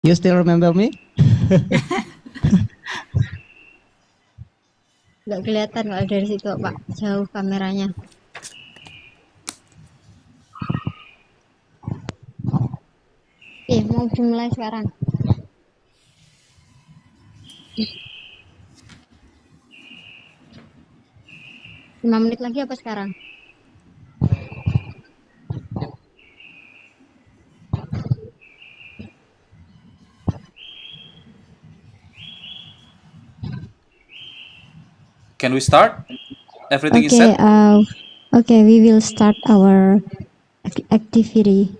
You still remember me? Nggak kelihatan kalau dari situ, Pak. Jauh kameranya. Mau dimulai sekarang. 5 menit lagi apa sekarang? Can we start? Everything is set? Okay, we will start our activity.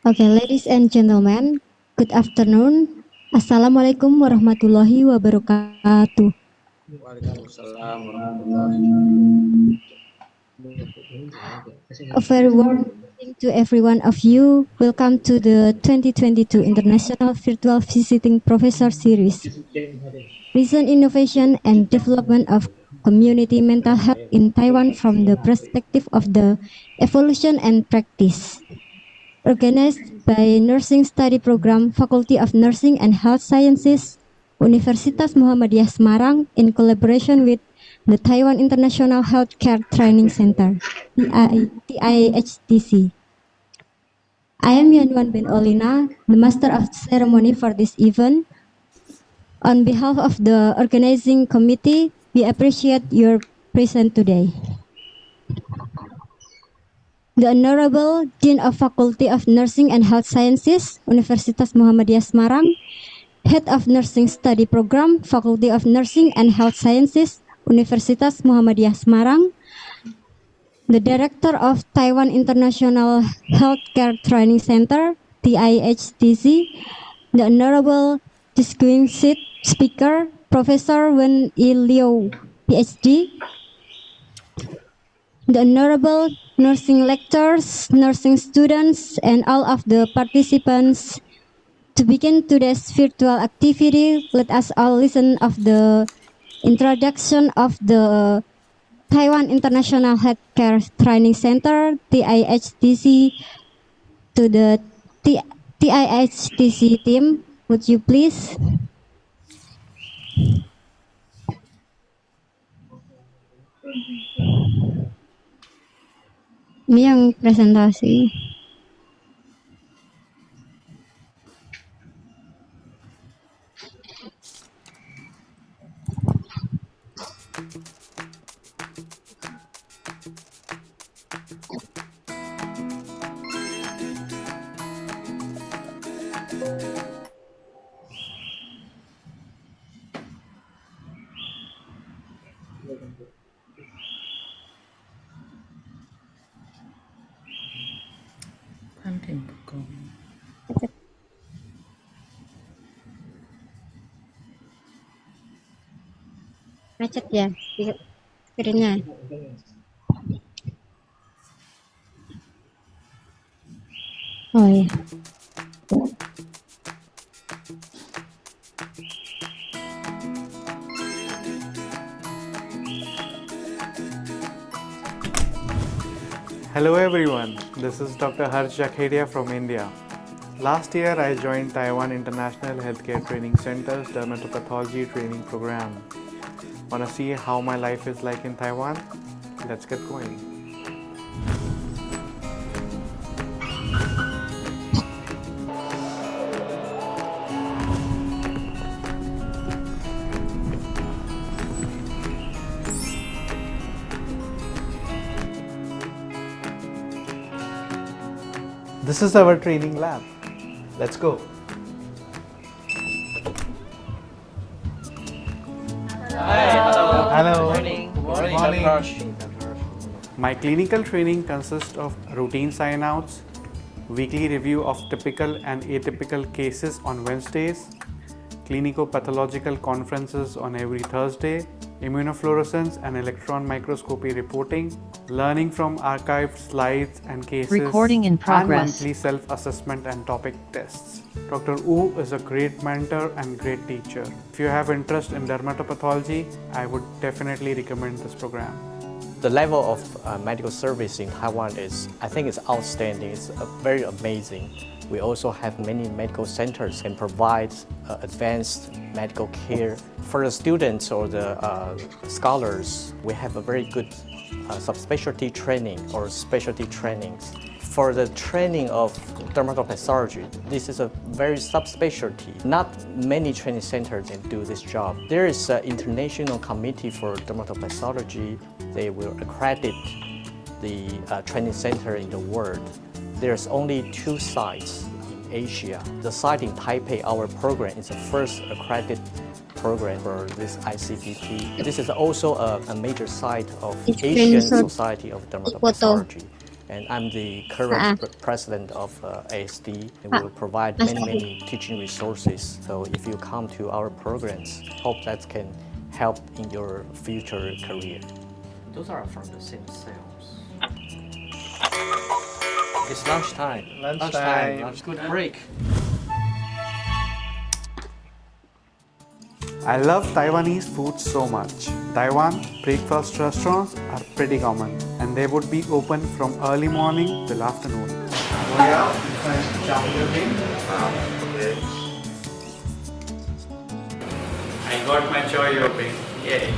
Okay, ladies and gentlemen, good afternoon. Assalamualaikum warahmatullahi wabarakatuh. Waalaikumsalam warahmatullahi A very warm greeting to every one of you. Welcome to the 2022 International Virtual Visiting Professor Series. Recent innovation and development of community mental health in Taiwan from the perspective of the evolution and practice. Organized by Nursing Study Program, Faculty of Nursing and Health Sciences, Universitas Muhammadiyah Semarang, in collaboration with the Taiwan International Healthcare Training Center, TIHTC. I am Yanuan Ben Olina, the Master of Ceremony for this event. On behalf of the organizing committee, we appreciate your presence today. The Honorable Dean of Faculty of Nursing and Health Sciences, Universitas Muhammadiyah Semarang, Head of Nursing Study Program, Faculty of Nursing and Health Sciences, Universitas Muhammadiyah Semarang, the Director of Taiwan International Healthcare Training Center, TIHTC, the Honorable Distinguished Speaker, Professor Wen-I, PhD, the Honorable nursing lecturers, nursing students, and all of the participants. To begin today's virtual activity, let us all listen of the introduction of the Taiwan International Healthcare Training Center, TIHTC, to the TIHTC team. Would you please? Ini yang presentasi. Macet ya screen-nya. Oh iya. Hello everyone, this is Dr. Harsh Jakhedia from India. Last year I joined Taiwan International Healthcare Training Center's Dermatopathology Training Program. Wanna see how my life is like in Taiwan? Let's get going. This is our training lab. Let's go. Hello. Good morning. My clinical training consists of routine sign-outs, weekly review of typical and atypical cases on Wednesdays, clinico-pathological conferences on every Thursday, immunofluorescence and electron microscopy reporting, learning from archived slides and cases, Recording in progress. and monthly self-assessment and topic tests. Dr. Wu is a great mentor and great teacher. If you have interest in dermatopathology, I would definitely recommend this program. The level of medical service in Taiwan I think it's outstanding. It's very amazing. We also have many medical centers can provide advanced medical care. For the students or the scholars, we have a very good subspecialty training or specialty trainings. For the training of dermatopathology, this is a very subspecialty. Not many training centers can do this job. There is an international committee for dermatopathology. They will accredit the training center in the world. There's only 2 sites in Asia. The site in Taipei, our program, is the first accredited program for this ICDT. This is also a major site of Asian Society of Dermatopathology. And I'm the current president of ASD. And we will provide many teaching resources. So if you come to our programs, hope that can help in your future career. Those are from the same cells. It's lunchtime. Lunch. Good break. I love Taiwanese food so much. Taiwan breakfast restaurants are pretty common and they would be open from early morning till afternoon. Okay. I got my choy open. Yay.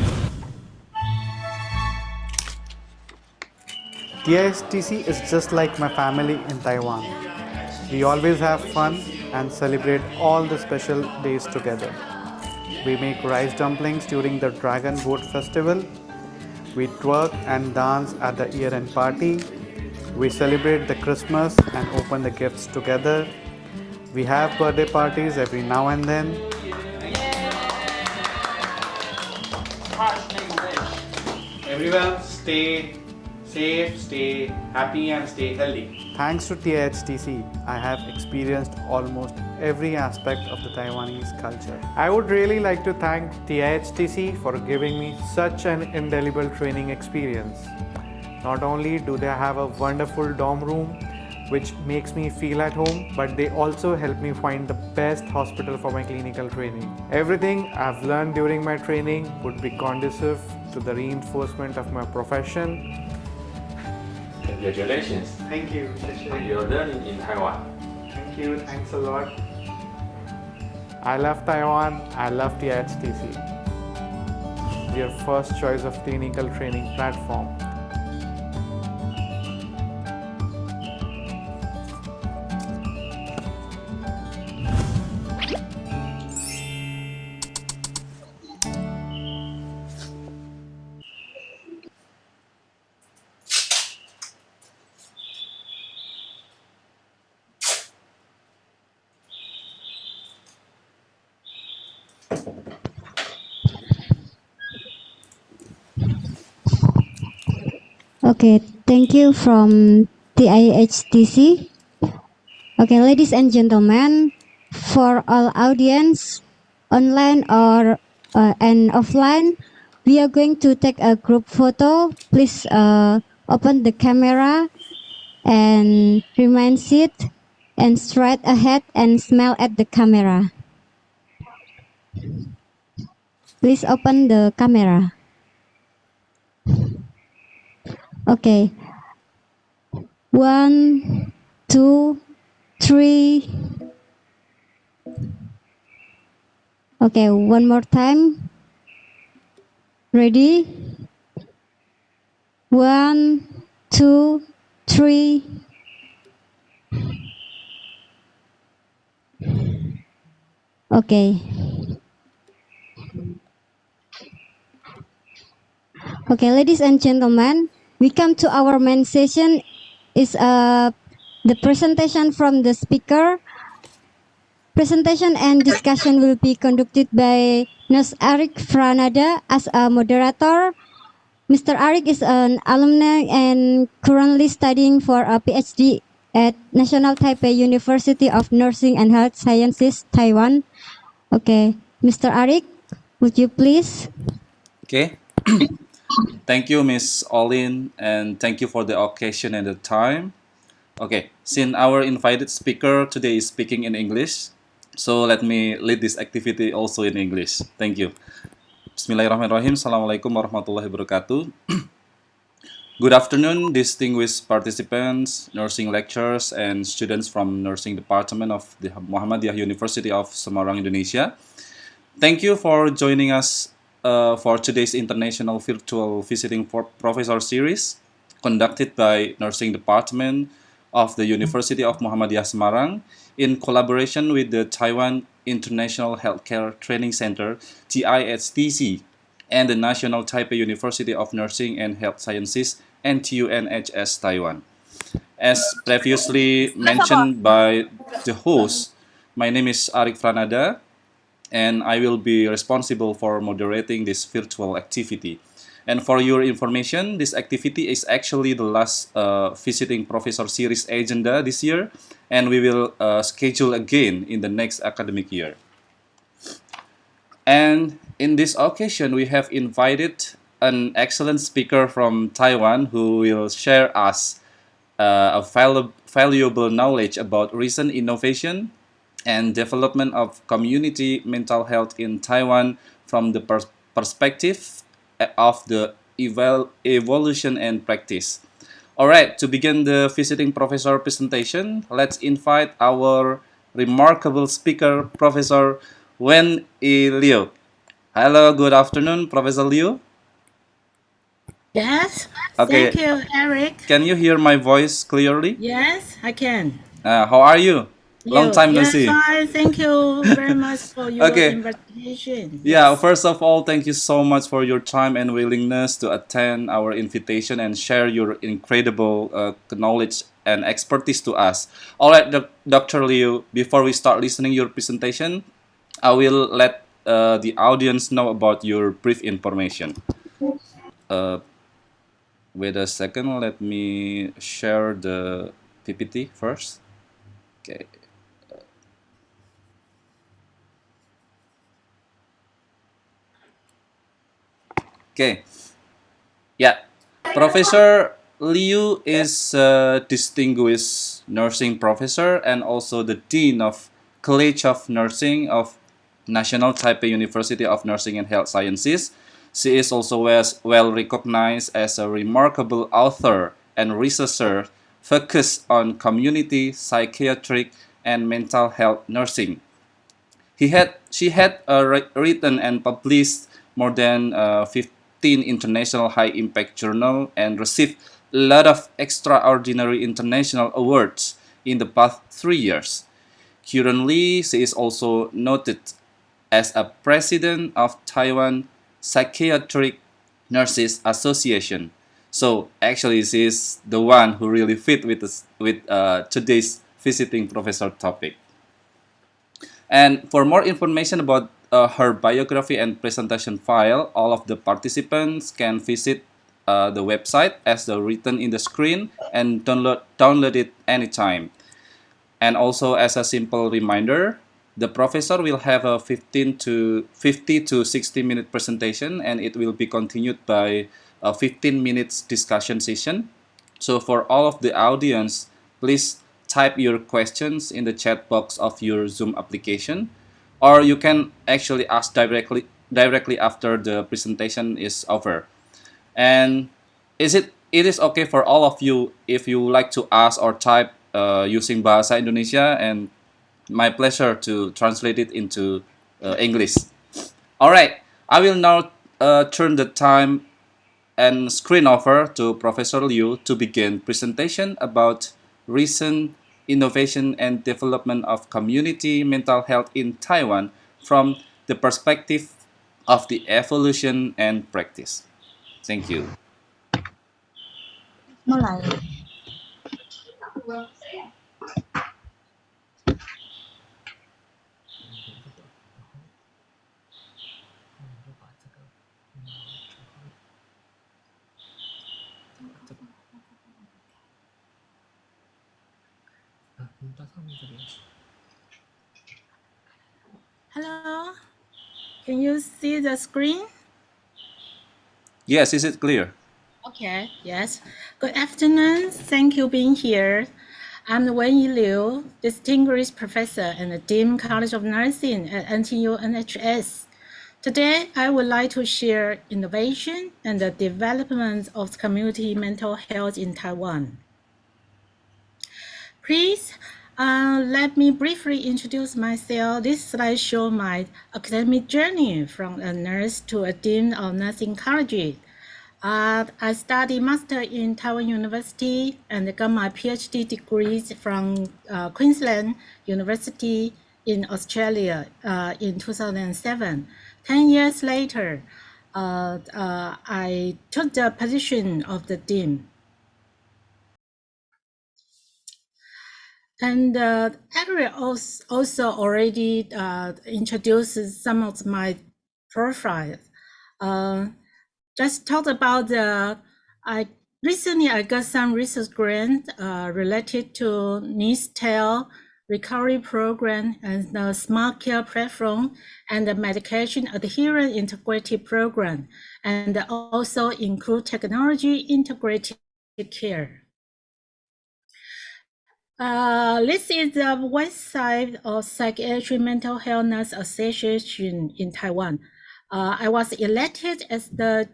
TISTC is just like my family in Taiwan. We always have fun and celebrate all the special days together. We make rice dumplings during the Dragon Boat Festival. We twerk and dance at the year-end party. We celebrate the Christmas and open the gifts together. We have birthday parties every now and then. Everyone stay safe, stay happy and stay healthy. Thanks to TIHTC, I have experienced almost every aspect of the Taiwanese culture. I would really like to thank TIHTC for giving me such an indelible training experience. Not only do they have a wonderful dorm room which makes me feel at home, but they also help me find the best hospital for my clinical training. Everything I've learned during my training would be conducive to the reinforcement of my profession. Congratulations. Thank you. On your learning in Taiwan. Thank you. Thanks a lot. I love Taiwan. I love TIHTC. Your first choice of clinical training platform. Okay, thank you from TIHTC. Okay, ladies and gentlemen, for all audience, online or and offline, we are going to take a group photo. Please open the camera and remain seat and straight ahead and smile at the camera. Please open the camera. Okay. 1, 2, 3. Okay, one more time. Ready? 1, 2, 3. Okay. Okay, ladies and gentlemen, we come to our main session. Is the presentation from the speaker. Presentation and discussion will be conducted by Nurse Arik Franada as a moderator. Mr. Arik is an alumni and currently studying for a PhD at National Taipei University of Nursing and Health Sciences, Taiwan. Okay, Mr. Arik, would you please? Okay. Thank you, Miss Olin, and thank you for the occasion and the time. Okay, since our invited speaker today is speaking in English, so let me lead this activity also in English. Thank you. Bismillahirrahmanirrahim. Assalamualaikum warahmatullahi wabarakatuh. Good afternoon, distinguished participants, nursing lecturers, and students from Nursing Department of the Muhammadiyah University of Semarang, Indonesia. Thank you for joining us for today's International Virtual Visiting Professor Series conducted by Nursing Department of the University of Muhammadiyah Semarang in collaboration with the Taiwan International Healthcare Training Center, TIHTC, and the National Taipei University of Nursing and Health Sciences, NTUNHS Taiwan. As previously mentioned by the host, my name is Arik Franada, and I will be responsible for moderating this virtual activity. And for your information, this activity is actually the last Visiting Professor Series agenda this year, and we will schedule again in the next academic year. And in this occasion, we have invited an excellent speaker from Taiwan who will share us a valuable knowledge about recent innovation and development of community mental health in Taiwan from the perspective of the evolution and practice. All right, to begin the visiting professor presentation, let's invite our remarkable speaker, Professor Wen-I Liu. Hello, good afternoon, Professor Liu. Yes, Okay. thank you, Eric. Can you hear my voice clearly? Yes, I can. How are you? Long time no Yes, see. fine. Thank you very much for your Okay. invitation. Yeah, Yes. first of all, thank you so much for your time and willingness to attend our invitation and share your incredible knowledge and expertise to us. All right, Dr. Liu, before we start listening your presentation, I will let the audience know about your brief information. Wait a second, let me share the PPT first. Okay. Okay. Yeah. Professor Liu is a distinguished nursing professor and also the Dean of College of Nursing of National Taipei University of Nursing and Health Sciences. She is also well recognized as a remarkable author and researcher focused on community, psychiatric, and mental health nursing. She had written and published more than 15 international high-impact journals and received a lot of extraordinary international awards in the past 3 years. Currently, she is also noted as a president of Taiwan Psychiatric Nurses Association. So actually, she is the one who really fit with today's visiting professor topic. And for more information about her biography and presentation file, all of the participants can visit the website as written in the screen and download it anytime. And also as a simple reminder, the professor will have a 50 to 60 minute presentation, and it will be continued by a 15 minutes discussion session. So for all of the audience, please type your questions in the chat box of your Zoom application, or you can actually ask directly after the presentation is over. And it is okay for all of you if you like to ask or type using Bahasa Indonesia, and my pleasure to translate it into English. All right, I will now turn the time and screen over to Professor Liu to begin presentation about recent innovation and development of community mental health in Taiwan from the perspective of the evolution and practice. Thank you. Hello. Can you see the screen? Yes, is it clear? Okay. Yes. Good afternoon. Thank you being here. I'm Wen-I Liu, Distinguished Professor and the Dean College of Nursing at NTU NHS. Today, I would like to share innovation and the development of community mental health in Taiwan. Please, let me briefly introduce myself. This slide shows my academic journey from a nurse to a dean of nursing college. I studied master in Taiwan University and got my PhD degrees from Queensland University in Australia in 2007. 10 years later, I took the position of the dean. And Ariel also already introduced some of my profiles. Just talked about recently I got some research grant related to NISTEL recovery program and the smart care platform and the medication adherence integrated program, and also include technology integrated care. This is the website of Psychiatry Mental Health Nurse Association in Taiwan. I was elected as the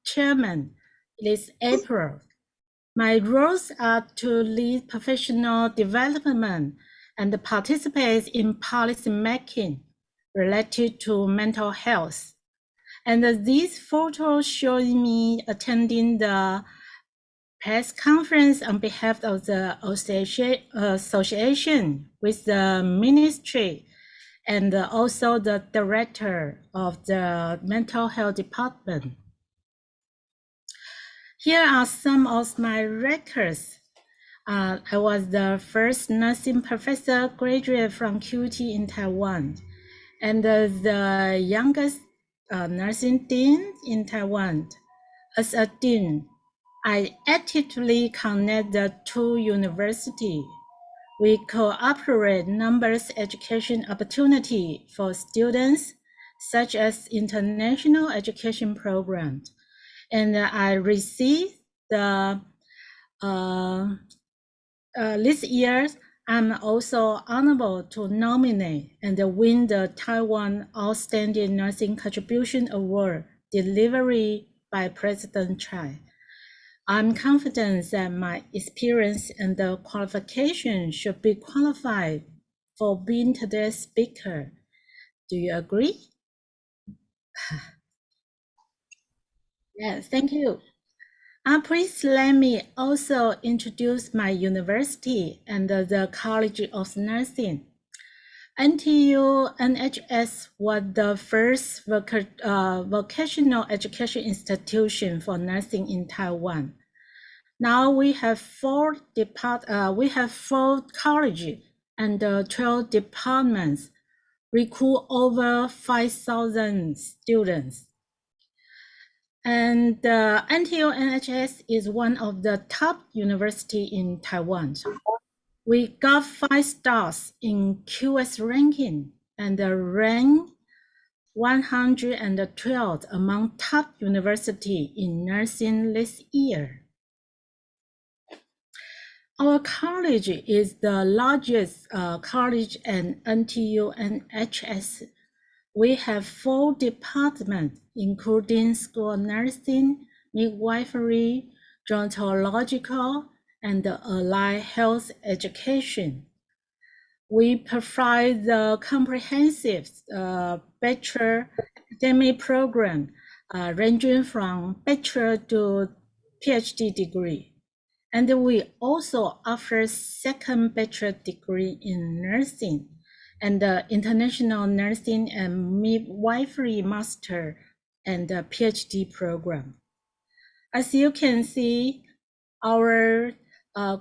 chairman this April. My roles are to lead professional development and participate in policy making related to mental health. And these photos show me attending the press conference on behalf of the association with the ministry and also the director of the mental health department. Here are some of my records. I was the first nursing professor graduate from QT in Taiwan, and the youngest nursing dean in Taiwan. As a dean, I actively connect the two universities. We cooperate numerous education opportunity for students, such as international education programs. And I received the this year, I'm also honorable to nominate and win the Taiwan Outstanding Nursing Contribution Award delivery by President Chai. I'm confident that my experience and the qualification should be qualified for being today's speaker. Do you agree? Yes, thank you. Please let me also introduce my university and the College of Nursing. NTU NHS was the first vocational education institution for nursing in Taiwan. Now we have four colleges and 12 departments, recruit over 5,000 students. And NTU NHS is one of the top university in Taiwan. We got 5 stars in QS ranking and ranked 112 among top university in nursing this year. Our college is the largest college in NTU NHS. We have 4 departments, including school nursing, midwifery, gerontological, and allied health education. We provide the comprehensive bachelor academic program ranging from bachelor to PhD degree. And we also offer second bachelor degree in nursing and the international nursing and midwifery master and the PhD program. As you can see, our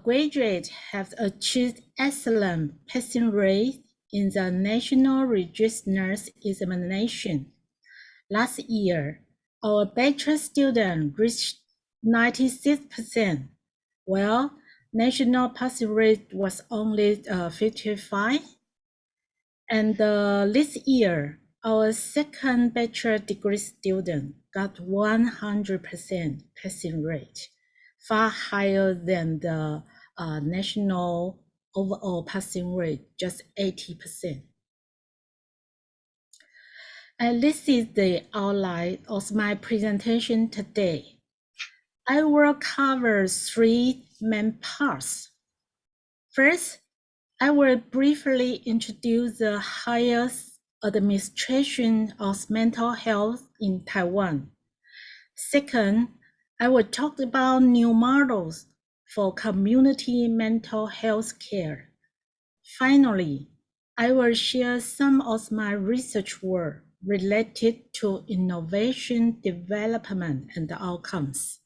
graduates have achieved excellent passing rate in the National Registered Nurse Examination. Last year, our bachelor student reached 96%, while national passing rate was only 55. And this year, our second bachelor degree student got 100% passing rate, far higher than the national overall passing rate, just 80%. And this is the outline of my presentation today. I will cover three main parts. First, I will briefly introduce the highest administration of mental health in Taiwan. Second, I will talk about new models for community mental health care. Finally, I will share some of my research work related to innovation development and outcomes.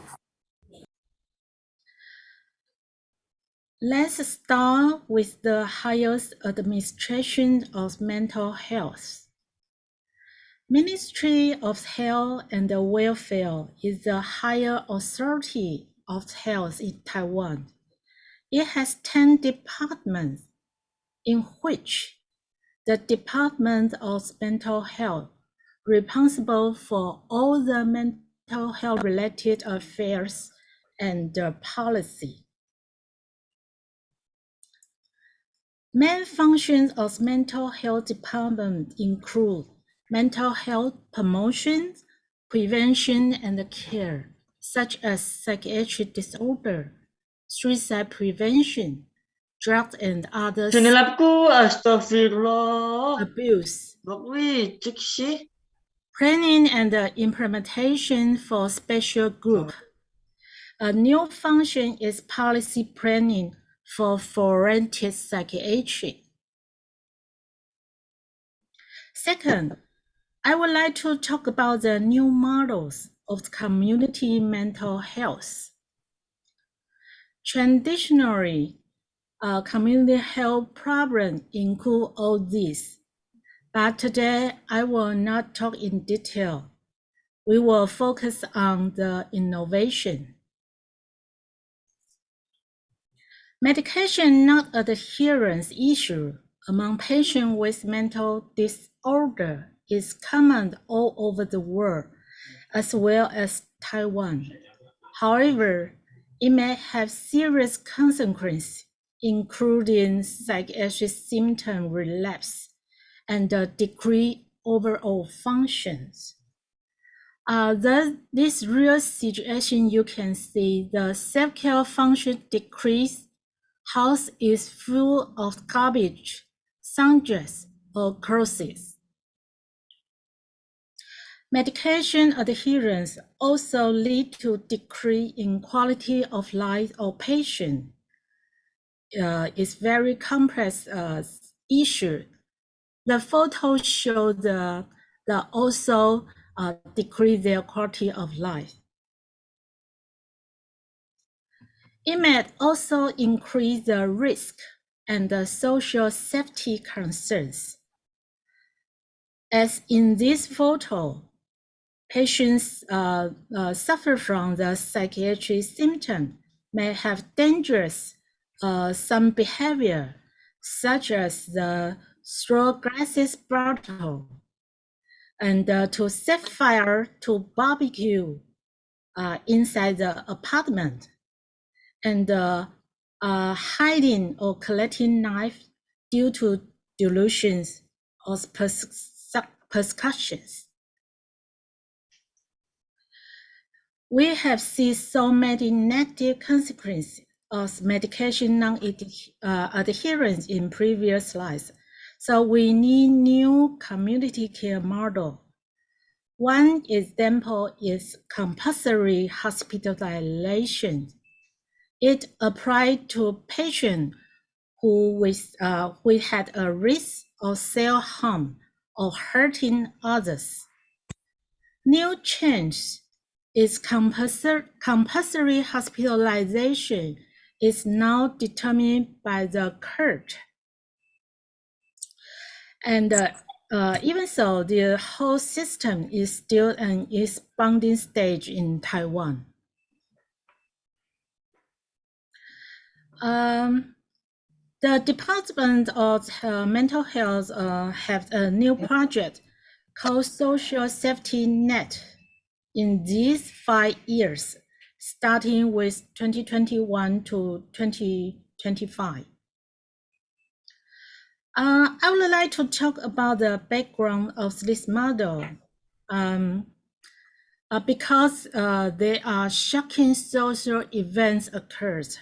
Let's start with the highest administration of mental health. Ministry of Health and Welfare is the higher authority of health in Taiwan. It has 10 departments, in which the Department of Mental Health responsible for all the mental health related affairs and policy. Main functions of mental health department include mental health promotion, prevention and care, such as psychiatric disorder, suicide prevention, drug and other Junilapku, astagfirullah. abuse, Bakwi, cik sih. planning and implementation for special group. A new function is policy planning for forensic psychiatry. Second, I would like to talk about the new models of community mental health. Traditionally, community health problems include all these, but today I will not talk in detail. We will focus on the innovation. Medication not adherence issue among patients with mental disorder is common all over the world, as well as Taiwan. However, it may have serious consequences, including psychiatric symptom relapse and decreased overall functions. This real situation, you can see the self-care function decrease. House is full of garbage, sundries, or clothes. Medication adherence also lead to decrease in quality of life of patient. It's very complex issue. The photos show the also decrease their quality of life. It may also increase the risk and the social safety concerns. As in this photo, patients suffer from the psychiatric symptom may have dangerous some behavior, such as the throw glasses bottle and to set fire to barbecue inside the apartment, and hiding or collecting knife due to delusions or persecutions. We have seen so many negative consequences of medication non-adherence in previous slides. So we need new community care model. One example is compulsory hospitalization. It applied to patients who had a risk of self-harm or hurting others. New change is compulsory hospitalization is now determined by the court. And even so, the whole system is still an expanding stage in Taiwan. The Department of Mental Health have a new project called Social Safety Net in these 5 years, starting with 2021 to 2025. I would like to talk about the background of this model. Because there are shocking social events occurred.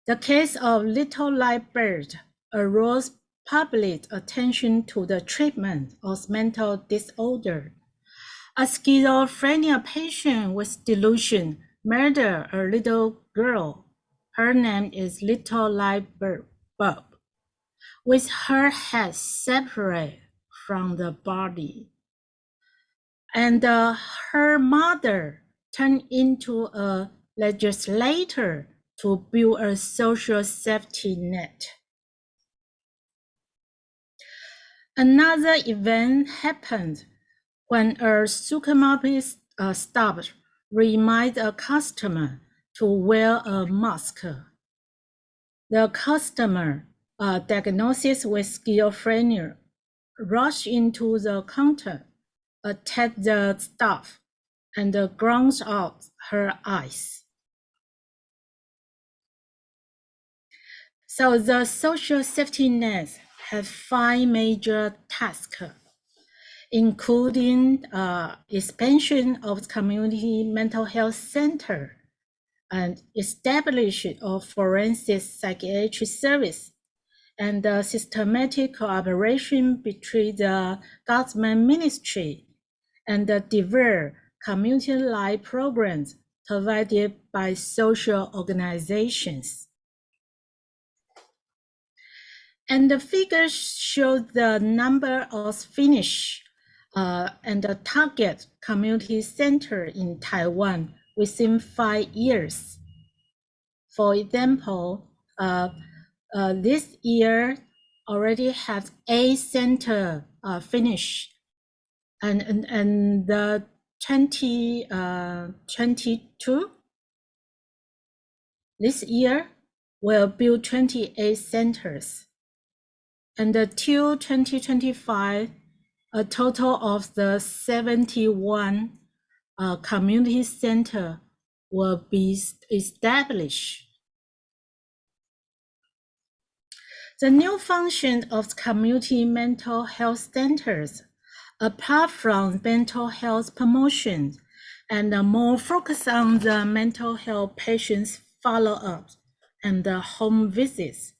The case of Little Light Bird arose public attention to the treatment of mental disorder. A schizophrenia patient with delusion murdered a little girl. Her name is Little Light Bulb, with her head separate from the body. And her mother turned into a legislator to build a social safety net. Another event happened when a supermarket staff reminded a customer to wear a mask. The customer, diagnosed with schizophrenia, rushed into the counter, attacked the staff, and ground out her eyes. So the social safety net has 5 major tasks, including expansion of community mental health center and establishment of forensic psychiatry service, and systematic cooperation between the government ministry and the diverse community-like programs provided by social organizations. And the figures show the number of finished and the target community center in Taiwan within 5 years. For example, this year already has 8 center finished, and the 2022 this year will build 28 centers, and until 2025, a total of the 71 community center will be established. The new function of community mental health centers, apart from mental health promotion and more focus on the mental health patients' follow-up and the home visits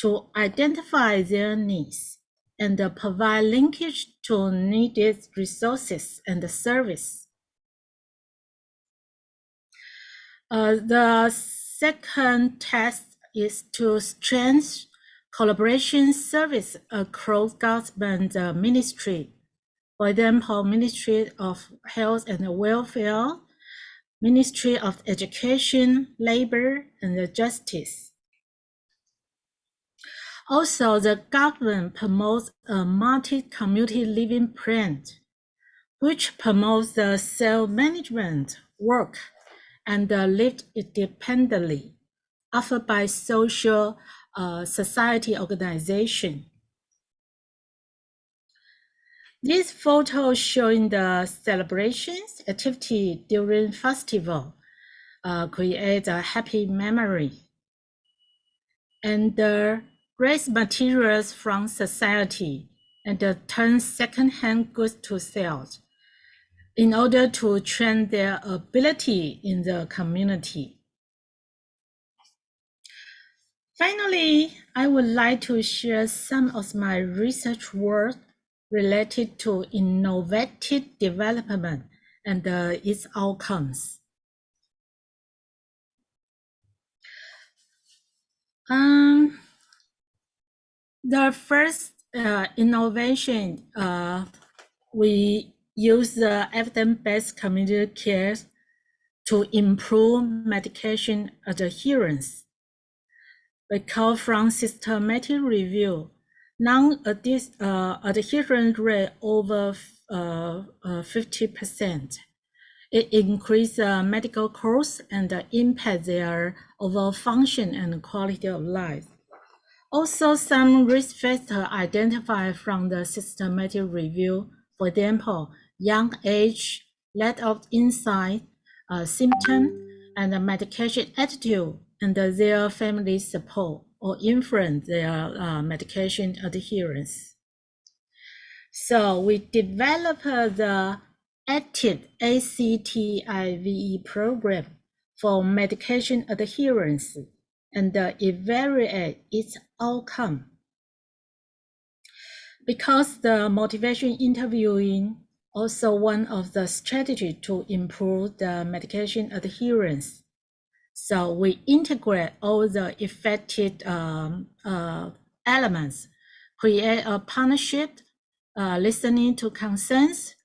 to identify their needs and provide linkage to needed resources and service. The second task is to strengthen collaboration service across government ministry. For example, Ministry of Health and Welfare, Ministry of Education, Labor, and Justice. Also, the government promotes a multi-community living plan, which promotes the self-management work and live independently, offered by social society organization. These photos showing the celebrations activity during festival create a happy memory, and raise materials from society and turn second-hand goods to sales in order to train their ability in the community. Finally, I would like to share some of my research work related to innovative development and its outcomes. The first innovation, we use the evidence-based community care to improve medication adherence. We call from systematic review, non-adherence rate over 50%. It increases medical costs and impact their overall function and quality of life. Also, some risk factors identified from the systematic review, for example, young age, lack of insight, symptom, and medication attitude, and their family support or influence their medication adherence. So we developed the active ACTIVE program for medication adherence and evaluate its outcome. Because the motivation interviewing also one of the strategies to improve the medication adherence. So we integrate all the affected elements, create a partnership, listening to concerns,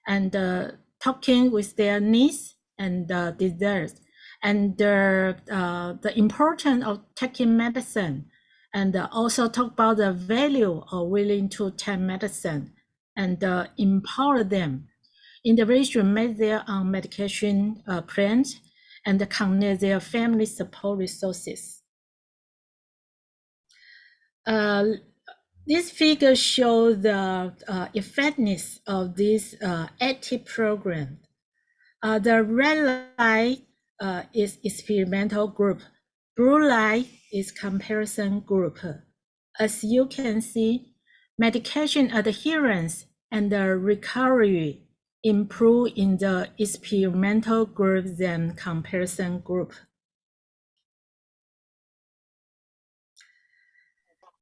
and talking with their needs and desires, and the importance of taking medicine, and also talk about the value of willing to take medicine, and empower them. Individuals make their own medication plans and connect their family support resources. This figure shows the effectiveness of this active program. The red line is experimental group. Blue line is comparison group. As you can see, medication adherence and the recovery improve in the experimental group than comparison group.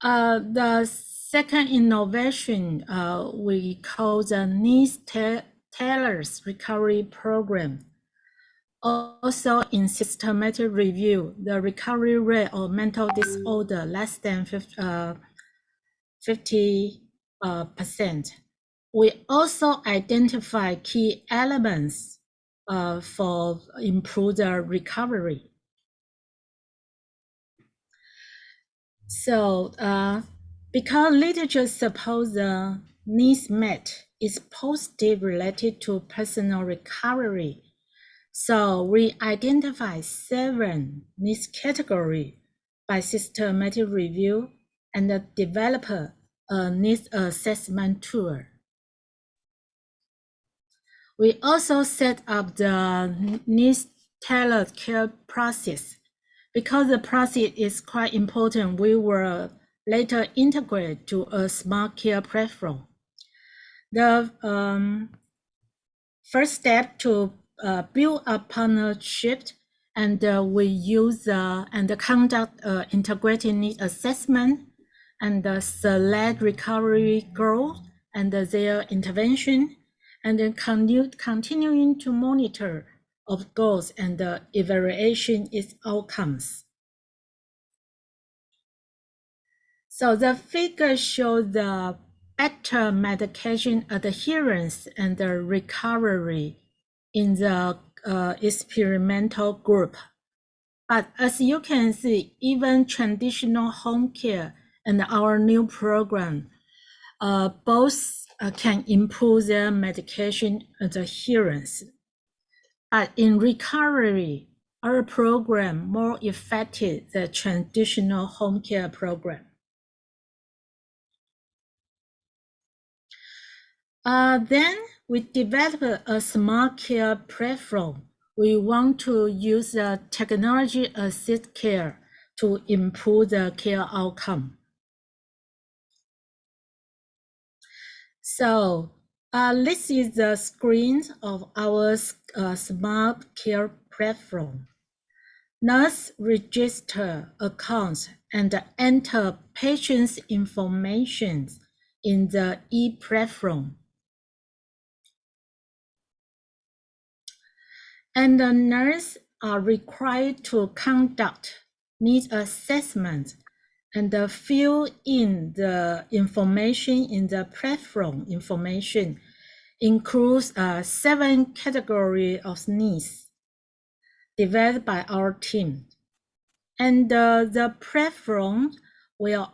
The second innovation we call the needs-tailored recovery program. Also in systematic review, the recovery rate of mental disorder less than 50%. We also identify key elements for improved recovery. So because literature supports the needs met is positive related to personal recovery, so we identify 7 needs categories by systematic review and develop a needs assessment tool. We also set up the needs tailored care process. Because the process is quite important, we will later integrate to a smart care platform. The first step to build a partnership, and we use and conduct integrated need assessment and select recovery goals and their intervention, and then continuing to monitor of goals and evaluation its outcomes. So the figure shows the better medication adherence and the recovery in the experimental group. But as you can see, even traditional home care and our new program, both can improve their medication adherence. But in recovery, our program more effective than the traditional home care program. Then we developed a smart care platform. We want to use technology assist care to improve the care outcome. So this is the screen of our smart care platform. Nurse register accounts and enter patient's information in the e-platform. And the nurse are required to conduct needs assessment and fill in the information in the platform. Information includes 7 categories of needs developed by our team. And the platform will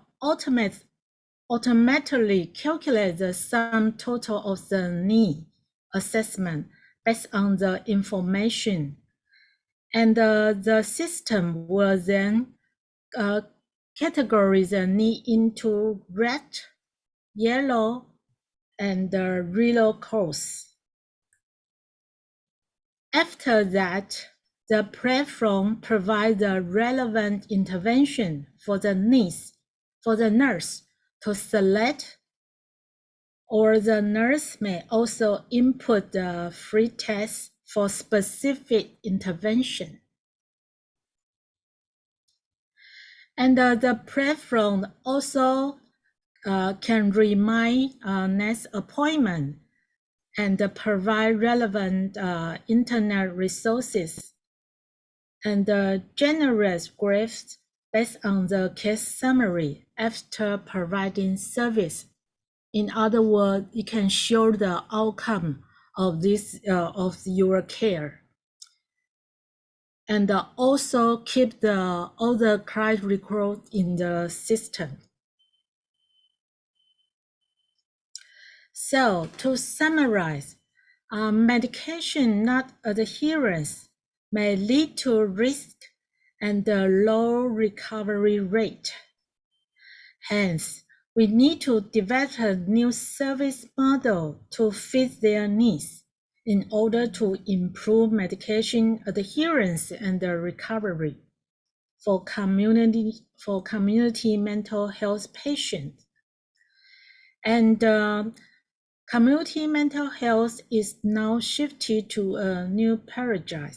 automatically calculate the sum total of the need assessment based on the information. And the system will then categorize the need into red, yellow, and yellow course. After that, The platform provides the relevant intervention for the needs for the nurse to select, or the nurse may also input the free test for specific intervention. And the platform also can remind next appointment and provide relevant internet resources and generous graphs based on the case summary after providing service. In other words, it can show the outcome of this of your care, and also keep all the client record in the system. So to summarize, medication not adherence may lead to risk and a low recovery rate. Hence, we need to develop a new service model to fit their needs in order to improve medication adherence and recovery for community mental health patients. And community mental health is now shifted to a new paradigm.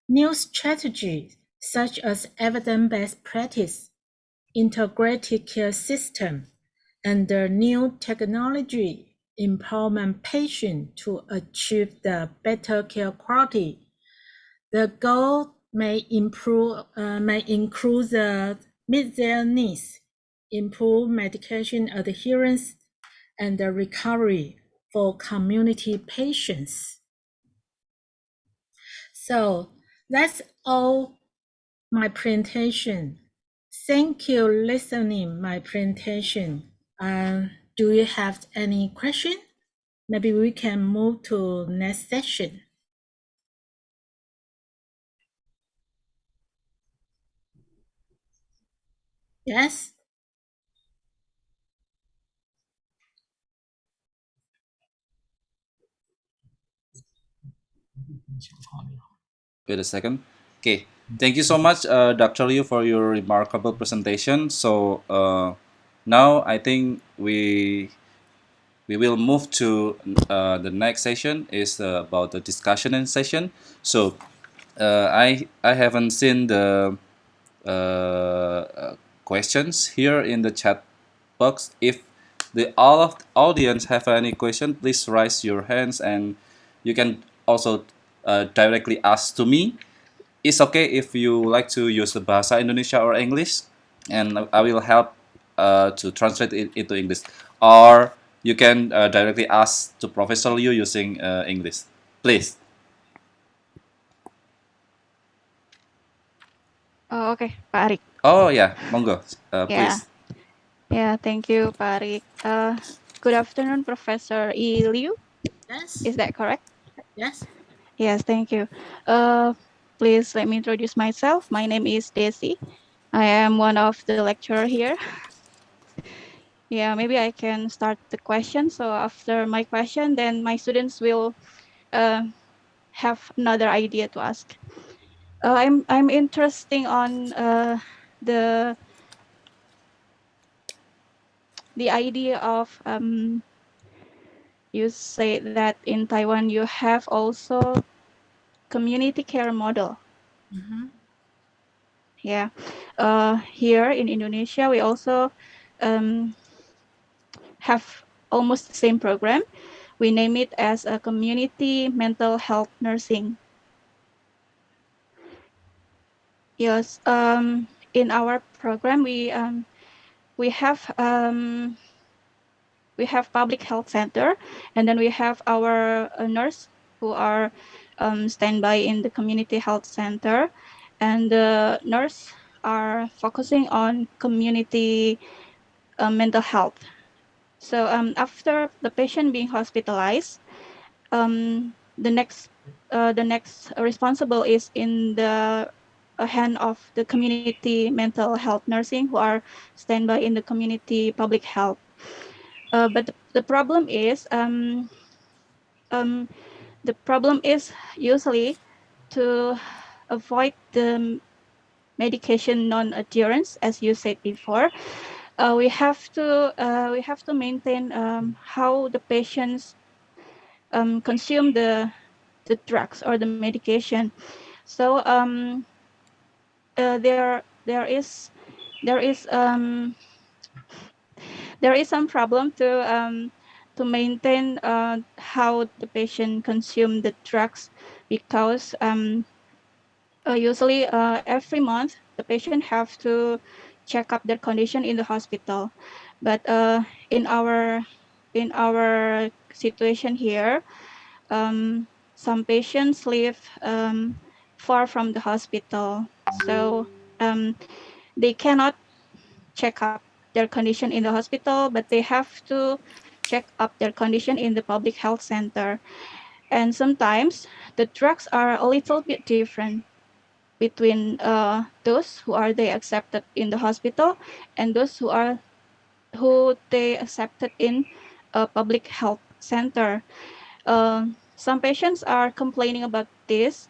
New strategies such as evidence-based practice, integrated care system, and the new technology empowerment patients to achieve the better care quality. The goal may include meet their needs, improve medication adherence, and the recovery for community patients. So that's all my presentation. Thank you listening my presentation. Do you have any question? Maybe we can move to next session. Yes? Wait a second. Okay. Thank you so much, Dr. Liu, for your remarkable presentation. So now I think we will move to the next session is about the discussion and session. So I haven't seen the questions here in the chat box. If all of the audience have any question, please raise your hands, and you can also directly ask to me. It's okay if you like to use the bahasa Indonesia or English, and I will help to translate it into English. Or you can directly ask to Professor Liu using English. Please. Oh, okay, Pak Arik. Oh yeah, monggo. Yeah, Please. yeah, thank you, Pak Arik. Good afternoon, Professor Liu. Yes? Is that correct? Yes? Yes, thank you. Please let me introduce myself. My name is Desi. I am one of the lecturer here. Yeah, maybe I can start the question. So after my question, then my students will have another idea to ask. I'm interested on the idea of you say that in Taiwan you have also community care model. Mm-hmm. Yeah. Here in Indonesia, we also have almost the same program. We name it as a community mental health nursing. Yes. In our program, we have public health center, and then we have our nurse who are standby in the community health center, and the nurse are focusing on community mental health. So after the patient being hospitalized, the next responsible is in the hand of the community mental health nursing who are standby in the community public health. But the problem is usually to avoid the medication non-adherence, as you said before, we have to maintain how the patients consume the drugs or the medication. So there is some problem to maintain how the patient consume the drugs, because usually every month the patient have to check up their condition in the hospital. But in our situation here, some patients live far from the hospital, so they cannot check up their condition in the hospital, but they have to check up their condition in the public health center. And sometimes the drugs are a little bit different between those who are they accepted in the hospital and those who they accepted in a public health center. Some patients are complaining about this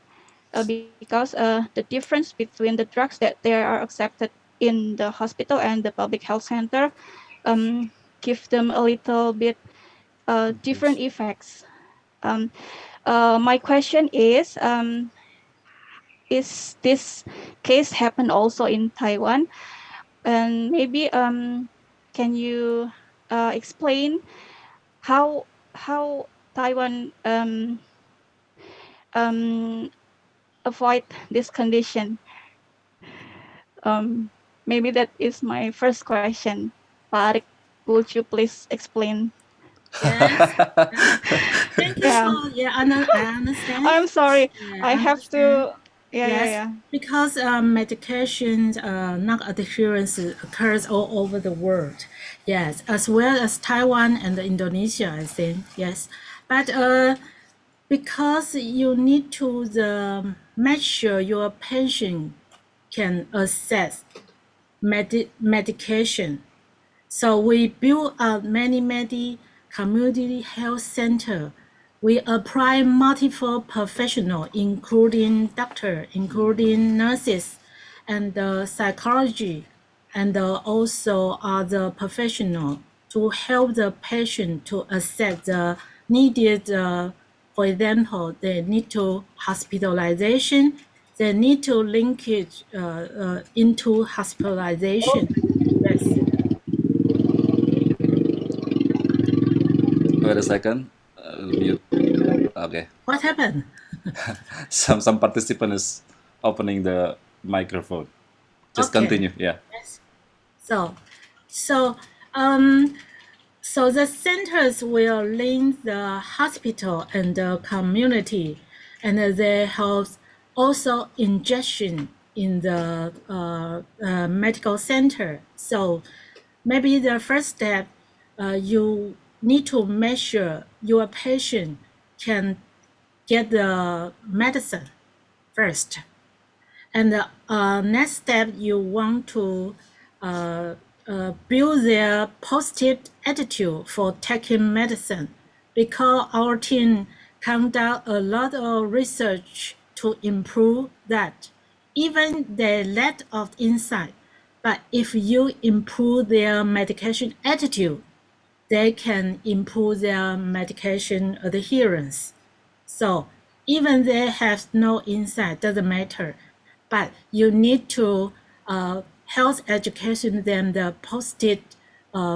because the difference between the drugs that they are accepted in the hospital and the public health center give them a little bit different effects. My question is this case happen also in Taiwan? And maybe can you explain how Taiwan um, avoid this condition? Maybe that is my first question. Pak Arik, would you please explain? Yes. Thank you Yeah. for, yeah, I understand. I'm sorry. Yeah, I I have understand. to. Yeah, Yes, yeah. because medication non-adherence occurs all over the world. Yes, as well as Taiwan and Indonesia, I think. Yes, but because you need to make sure your patient can access medication. So we build up many community health center. We apply multiple professionals, including doctor, including nurses, and psychology, and also other professional to help the patient to access the needed. For example, they need to hospitalization. They need to link it into hospitalization. Yes. Wait a second. Mute. Okay. What happened? Some participant is opening the microphone. Just Okay. continue. Yeah. Yes. So um so the centers will link the hospital and the community, and they have also injection in the medical center. So maybe the first step, you need to measure your patient can get the medicine first. And the next step, you want to build their positive attitude for taking medicine, because our team conduct a lot of research to improve that. Even they lack of insight, but if you improve their medication attitude, they can improve their medication adherence. So even they have no insight, doesn't matter. But you need to health education them the positive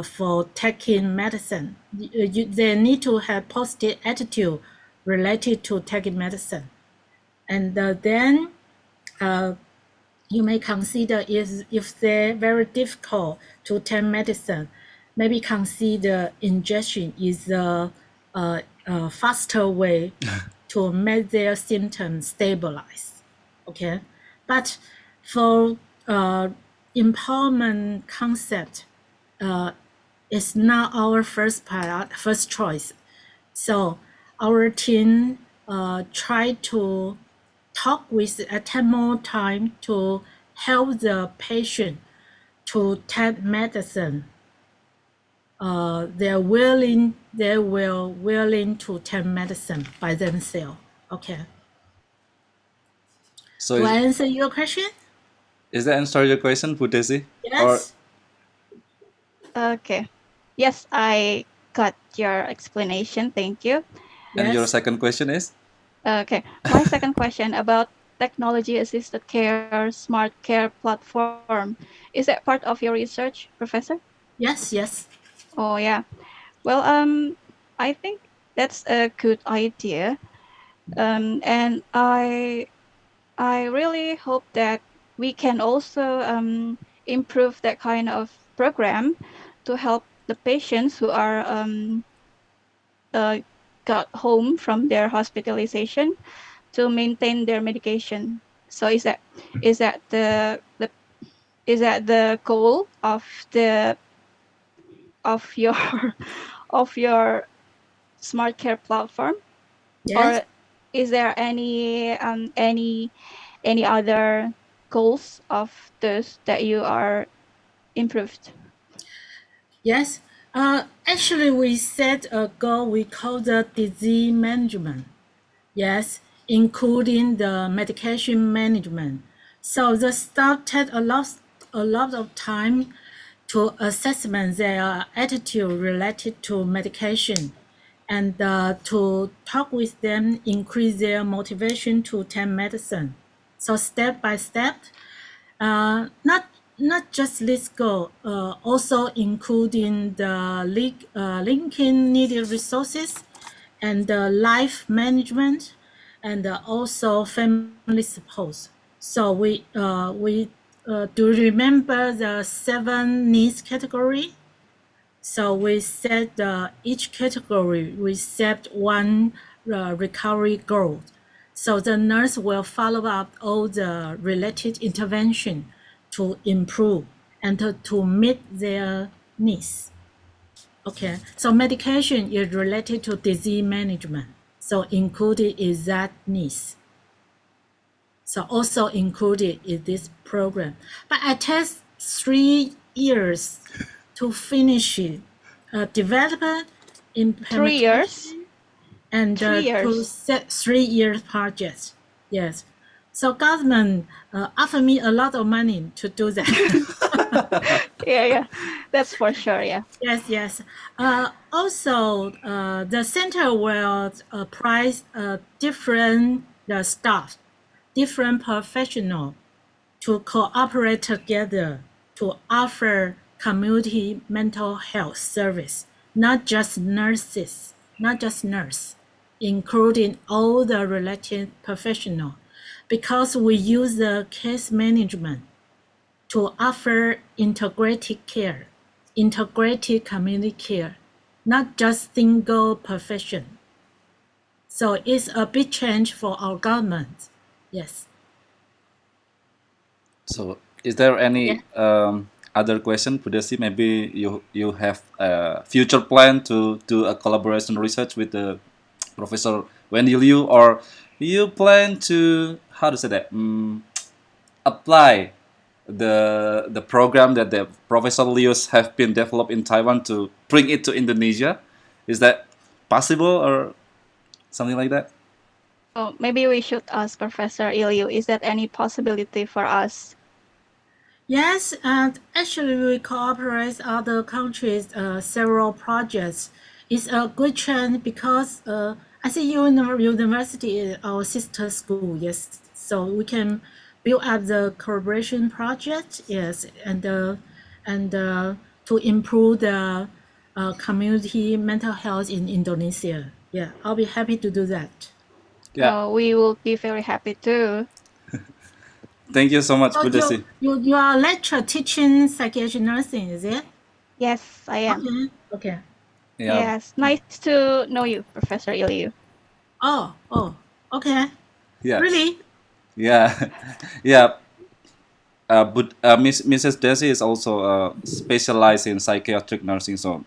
for taking medicine. They need to have positive attitude related to taking medicine. And then you may consider if they're very difficult to take medicine, maybe consider injection is a faster way to make their symptoms stabilize. Okay, but for empowerment concept, it's not our first choice. So our team try to talk with, take more time to help the patient to take medicine. They will willing to take medicine by themselves. Okay. So Do I answer your question? is that answer your question, Budesi? Yes. Okay. Yes, I got your explanation. Thank you. And your Yes. second question is? Okay. My second question about technology assisted care, smart care platform. Is that part of your research, Professor? Yes. Yes. Oh, yeah. Well, I think that's a good idea. And I really hope that we can also improve that kind of program to help the patients who are uh, got home from their hospitalization to maintain their medication. So is that the is that the goal of the of your of your smart care platform, Yes. or is there any other goals of those that you are improved? Yes. Actually, we set a goal we call the disease management. Yes, including the medication management. So the staff take a lot of time to assessment their attitude related to medication and to talk with them, increase their motivation to take medicine. So step by step, not just this goal, also including the linking needed resources and life management, and also family support. So we do remember the 7 needs category. So we set each category we set one recovery goal. So the nurse will follow up all the related intervention to improve and to meet their needs. Okay, so medication is related to disease management. So included is that needs. So also included in this program. But I take 3 years to finish it, development, 3 years. implementation, and 3 to years. set 3 year projects. Yes. So government offer me a lot of money to do that. Yeah, that's for sure. Yeah. Yes, yes. Also, the center will price different the staff, different professional to cooperate together to offer community mental health service, not just nurses, not just nurse, including all the related professional, because we use the case management to offer integrated care, integrated community care, not just single profession. So it's a big change for our government. Yes. So is there any other question, Budesi? Maybe you have a future plan to do a collaboration research with the Professor Wendy Liu, or you plan to, how to say that, apply the program that the Professor Liu's have been developed in Taiwan to bring it to Indonesia? Is that possible or something like that? Oh, maybe we should ask Professor Iliu. Is that any possibility for us? Yes, and actually we cooperate other countries, several projects. It's a good trend because I think university is our sister school. Yes, so we can build up the collaboration project. Yes, and to improve the community mental health in Indonesia. Yeah, I'll be happy to do that. Yeah. We will be very happy too. Thank you so much, So Budesi. you are lecture teaching psychiatric nursing, is it? Yes, I am. Okay. Yeah. Yes, nice to know you, Professor Iliu. Oh, okay. Yeah. Really? Yeah. Yeah. But Mrs. Desi is also specialized in psychiatric nursing, so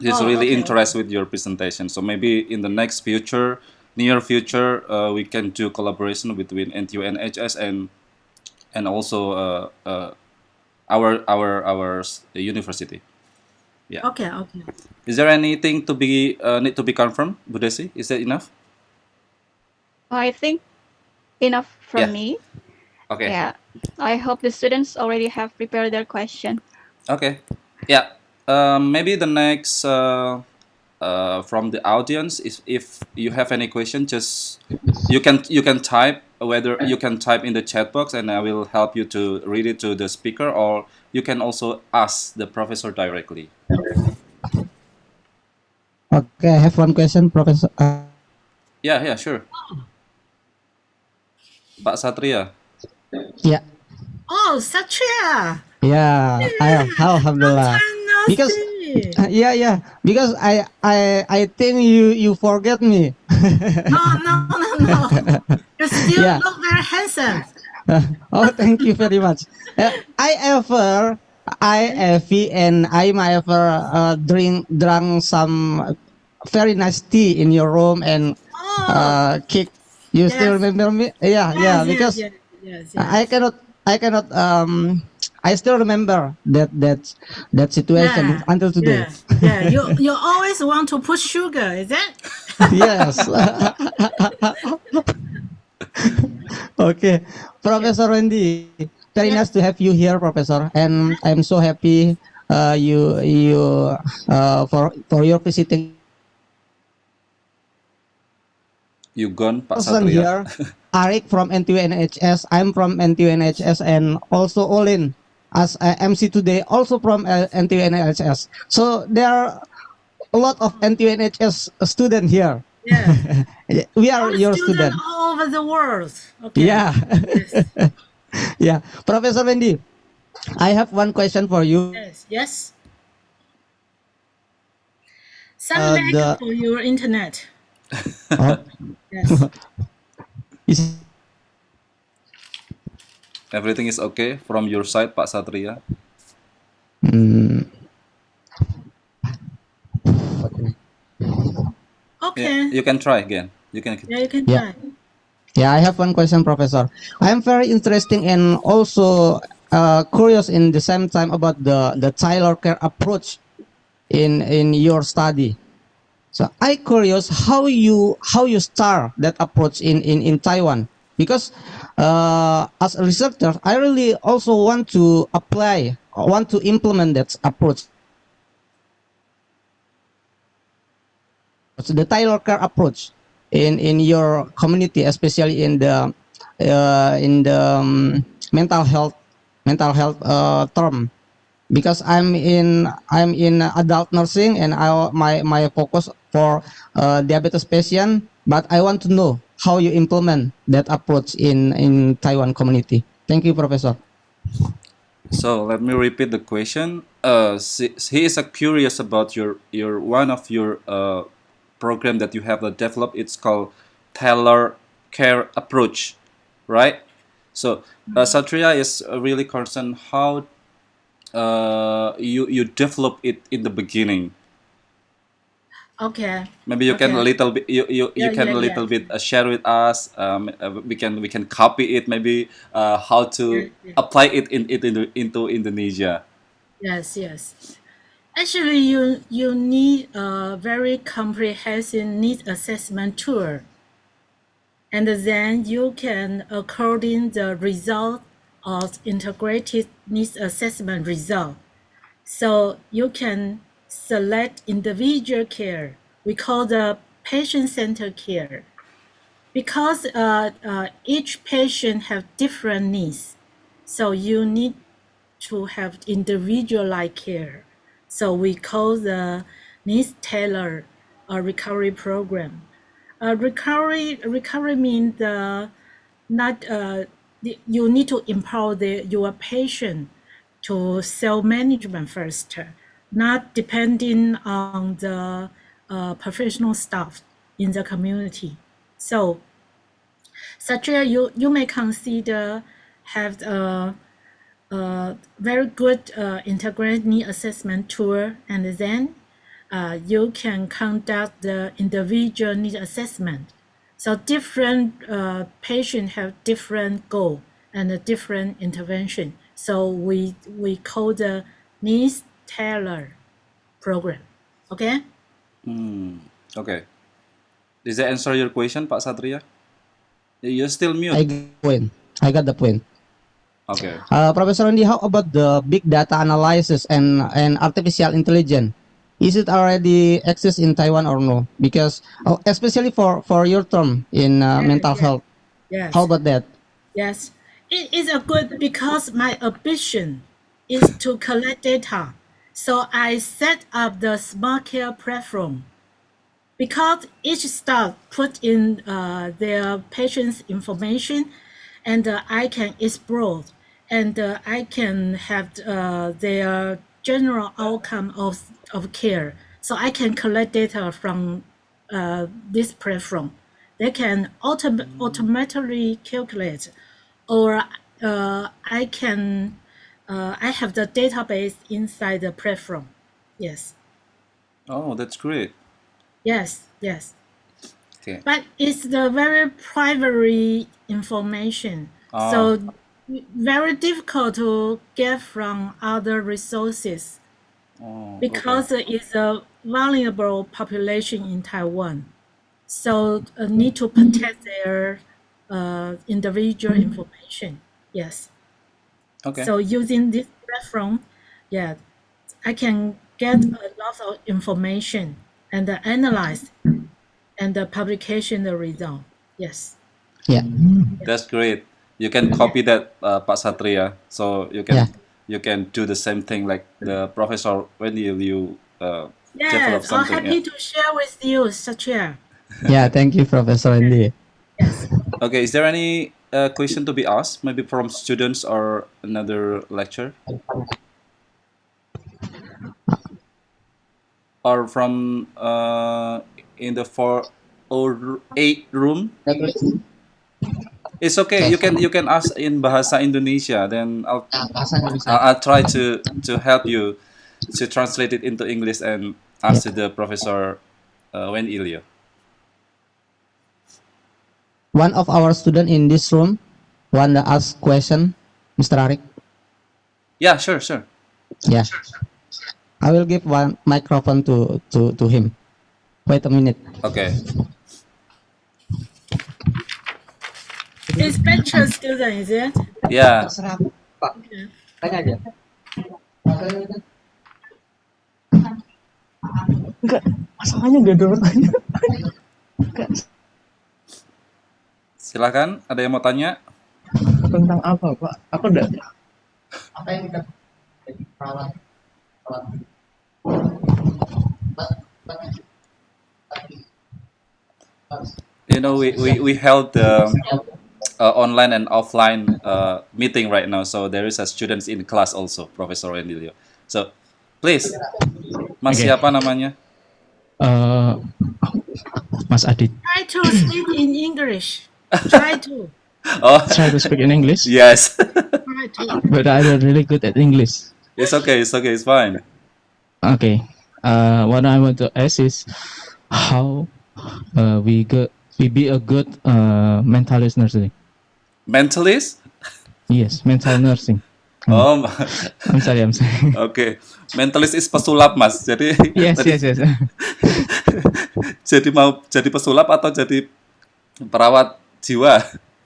she's really okay. interested with your presentation. So maybe in the next future, near future, we can do collaboration between NTU NHS and also our university. Yeah. Okay. Is there anything to be need to be confirmed, Budesi? Is that enough? I think enough from Yeah. me. Okay. Yeah. I hope the students already have prepared their question. Okay. Yeah. Maybe the next from the audience, if you have any question, just you can type, whether you can type in the chat box, and I will help you to read it to the speaker, or you can also ask the professor directly. Okay, I have one question, Professor. Yeah, sure. Pak Satria. Yeah, Oh, Satya. yeah. Long Alhamdulillah. time no Because see. yeah. Because I think you forget me. No. You still Yeah. look very handsome. Oh, thank you very much. Effie, and I might ever drunk some very nice tea in your room and Oh, kick. You still yes, remember me? Yeah. yes, yes, Because yes, yes, I yes. cannot I still remember that situation Yeah, until today. yeah. You always want to put sugar, is it? Yes. Okay, Professor Wendy, very nice Yes. to have you here, Professor, and I'm so happy you for your visiting You gone, Pak person Satria? here. Arik from NTU-NHS, I'm from NTU-NHS, and also Olin as MC today, also from NTU-NHS. So there are a lot of NTU-NHS student here. Yes. We are All your students student. all over the world. Okay. Yeah, Yes. yeah. Professor Wendy, I have one question for you. Yes. Some lag The for your internet. oh, Yes. is Everything is okay from your side, Pak Satria? mm, Yeah, Okay. you can try again. You can. Yeah, you can yeah. try. Yeah, I have one question, Professor. I am very interesting and also curious in the same time about the Tyler care approach in your study. So I curious how you start that approach in Taiwan, because as a researcher I really also want to apply, want to implement that approach, the Tyler care approach in your community, especially in the mental health term, because I'm in adult nursing, and my focus for diabetes patient, but I want to know how you implement that approach in Taiwan community. Thank you, Professor. So let me repeat the question. He is curious about your one of your program that you have developed. It's called Tailor Care Approach, right? So Satria is really concerned how you develop it in the beginning. Okay. Maybe you can a Okay. little bit you can a Yeah. little bit share with us. We can copy it. Maybe how to Yeah. apply it into Indonesia. Yes. Actually, you need a very comprehensive needs assessment tool, and then you can, according the result of integrated needs assessment result, so you can select individual care. We call the patient-centered care, because each patient have different needs, so you need to have individualized care. So we call the needs tailored recovery program. Recovery means the not you need to empower your patient to self management first, not depending on the professional staff in the community. So such a you may consider have a very good integrated need assessment tool, and then you can conduct the individual need assessment. So different patients have different goal and a different intervention. So we call the needs tailored program. Okay. Okay. Does that answer your question, Pak Satria? You're still mute. I got the point. Okay. Professor Andy, how about the big data analysis and artificial intelligence? Is it already exist in Taiwan or no? Because especially for your term in mental health. Yes. How about that? Yes, it is a good because my ambition is to collect data. So I set up the smart care platform because each staff put in their patient's information, and I can explore, and I can have their general outcome of care. So I can collect data from this platform. They can automatically calculate, or I can I have the database inside the platform. Yes. Oh, that's great. Yes. Yes. Okay. But it's the very private information, so very difficult to get from other resources because it's a vulnerable population in Taiwan. So need to protect their individual information. Yes. Okay. So using this platform, yeah, I can get a lot of information and analyze and the publication the result. Yes. Yeah. That's great. You can copy that, Pak Satria. So you can do the same thing like the professor when you develop Yes, I'm something. Yeah. happy to share with you, Satya. Yeah. Thank you, Professor Andy. Yes. Okay. Is there any question to be asked? Maybe from students or another lecture, or from in the 408 room? It's okay. You can ask in bahasa Indonesia. Then I'll try to help you to translate it into English and answer the professor when Ilya. One of our student in this room want to ask question, Mr. Arik. Yeah, sure. Yeah. I will give one microphone to him. Wait a minute. Okay. It's bachelor student, is it? Yeah. Okay. Tanya aja. Enggak, masalahnya enggak ada bertanya. Silakan. Ada yang mau tanya? Tentang apa, Pak? Aku udah. Apa yang kita perawat? You know, we held the online and offline meeting right now. So there is a students in class also, Professor Rendilio. So please, Mas Okay. siapa namanya? Mas Adit. Try to speak in English. Try to. Oh, Try to speak in English, yes. Try to. but I'm not really good at English. It's okay. It's fine. Okay. What I want to ask is how we be a good mentalist nursing. Mentalist? Yes, mental nursing. Oh, I'm sorry. Oke. Mentalist is pesulap, Mas. Jadi Yes. jadi mau jadi pesulap atau jadi perawat jiwa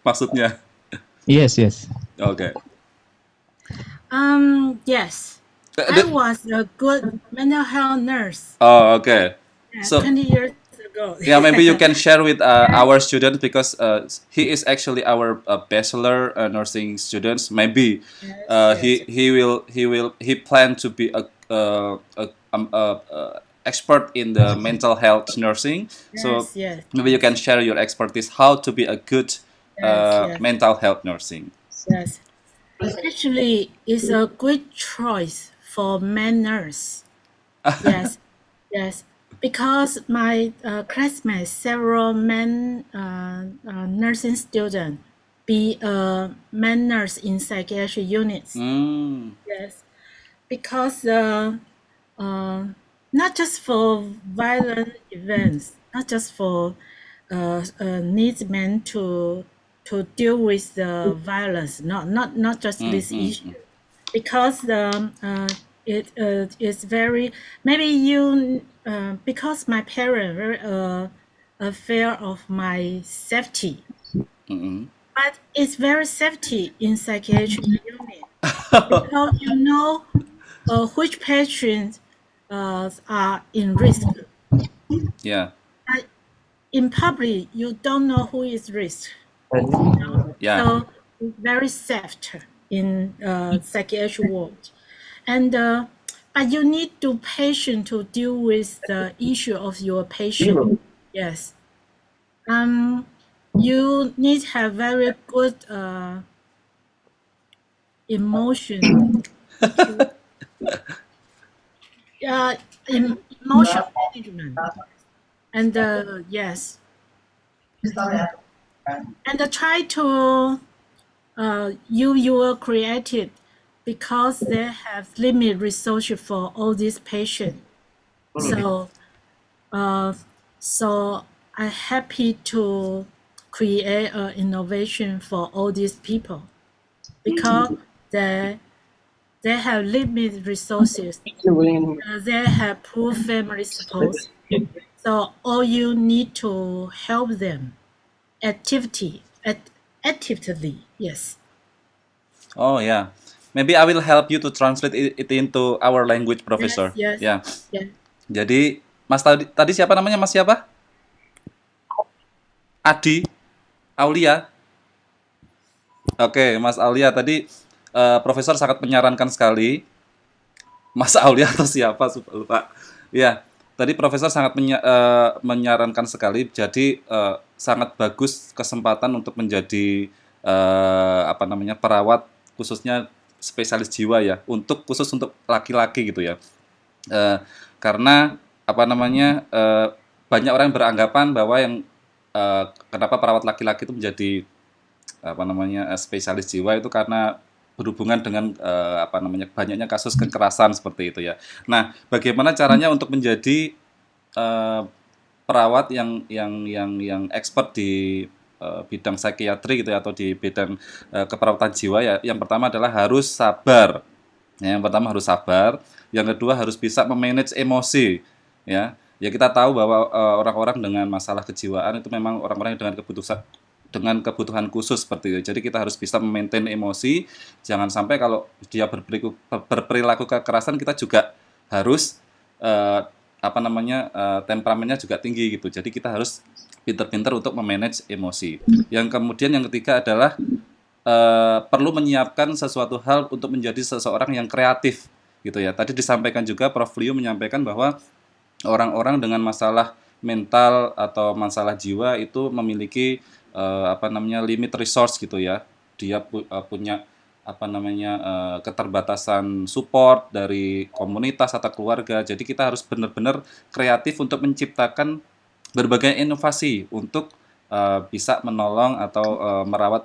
maksudnya? Yes. Oke. Yes. I was a good mental health nurse. Oh, okay. So 20 years ago. yeah, maybe you can share with our students because he is actually our bachelor nursing students. Maybe he plan to be a expert in the mental health nursing. So Yes. maybe you can share your expertise how to be a good Yes. mental health nursing. Yes. Actually, it's a good choice for men nurse. Yes. Because my classmates, several men nursing students, be a man nurse in psychiatric units. Yes. Because not just for violent events, not just for needs men to deal with the violence, not just this issue, because it is very maybe you because my parents very afraid of my safety. But it's very safety in psychiatric unit because you know which patients are in risk. Yeah. But in public, you don't know who is risk. Yeah. So it's very safe in psychiatric ward. And but you need to patient to deal with the issue of your patient. Yes. You need to have very good emotion EQ. Emotion management. And yes. And try to you will create it because they have limited resources for all these patients. So so I'm happy to create an innovation for all these people because they have limited resources. They have poor family support. So all you need to help them actively. Yes. Oh yeah. Maybe I will help you to translate it into our language, Professor. Yes. Yeah. Yeah. Jadi Mas tadi siapa namanya? Mas siapa? Adi Aulia. Oke, Mas Aulia tadi Profesor sangat menyarankan sekali. Mas Aulia atau siapa? Lupa. Ya, tadi Profesor sangat menyarankan sekali. Jadi sangat bagus kesempatan untuk menjadi perawat khususnya spesialis jiwa ya. Khusus untuk laki-laki gitu ya. Karena banyak orang yang beranggapan bahwa kenapa perawat laki-laki itu menjadi spesialis jiwa itu karena berhubungan dengan banyaknya kasus kekerasan seperti itu ya. Nah, bagaimana caranya untuk menjadi perawat yang expert di bidang psikiatri gitu ya, atau di bidang keperawatan jiwa ya? Yang pertama adalah harus sabar. Ya, yang pertama harus sabar, yang kedua harus bisa memanage emosi ya. Ya kita tahu bahwa orang-orang dengan masalah kejiwaan itu memang orang-orang yang dengan kebutuhan khusus seperti itu. Jadi kita harus bisa memaintain emosi, jangan sampai kalau dia berperilaku kekerasan kita juga harus temperamennya juga tinggi gitu. Jadi kita harus pinter-pinter untuk memanage emosi. Yang kemudian yang ketiga adalah perlu menyiapkan sesuatu hal untuk menjadi seseorang yang kreatif gitu ya. Tadi disampaikan juga Prof. Liu menyampaikan bahwa orang-orang dengan masalah mental atau masalah jiwa itu memiliki limit resource gitu ya. Dia punya keterbatasan support dari komunitas atau keluarga. Jadi kita harus benar-benar kreatif untuk menciptakan berbagai inovasi untuk bisa menolong atau merawat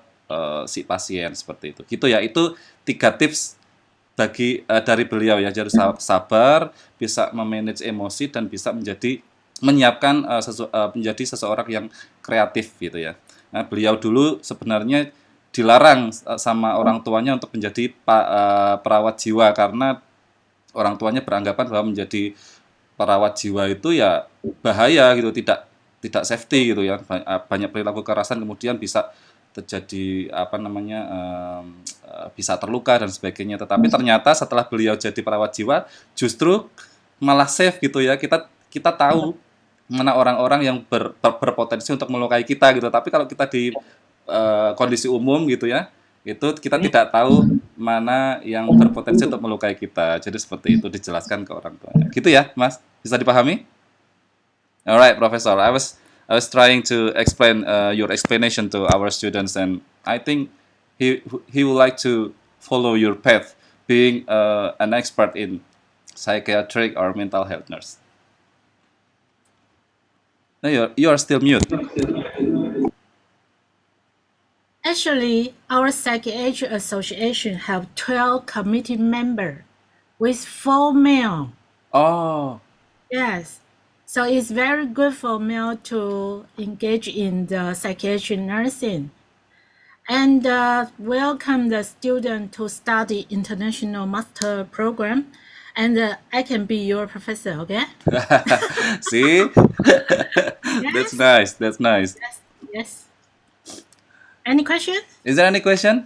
si pasien seperti itu. Gitu ya. Itu 3 tips dari beliau ya. Jadi sabar, bisa memanage emosi, dan bisa menyiapkan menjadi seseorang yang kreatif gitu ya. Nah, beliau dulu sebenarnya dilarang sama orang tuanya untuk menjadi perawat jiwa karena orang tuanya beranggapan bahwa menjadi perawat jiwa itu ya bahaya gitu, tidak safety gitu ya. Banyak perilaku kekerasan, kemudian bisa terjadi bisa terluka dan sebagainya. Tetapi ternyata setelah beliau jadi perawat jiwa justru malah safe gitu ya. Kita tahu mana orang-orang yang berpotensi untuk melukai kita gitu. Tapi kalau kita di kondisi umum gitu ya, itu kita tidak tahu mana yang berpotensi untuk melukai kita. Jadi seperti itu dijelaskan ke orang tuanya. Gitu ya, Mas? Bisa dipahami? Alright, Professor. I was trying to explain your explanation to our students, and I think he would like to follow your path, being an expert in psychiatric or mental health nurse. No, you are still mute. Actually, our psychiatric association have 12 committee members with 4 male. Oh. Yes. So it's very good for male to engage in the psychiatric nursing. And welcome the student to study international master program. And I can be your professor, okay? See? Yes. That's nice. Yes. Any question? Is there any question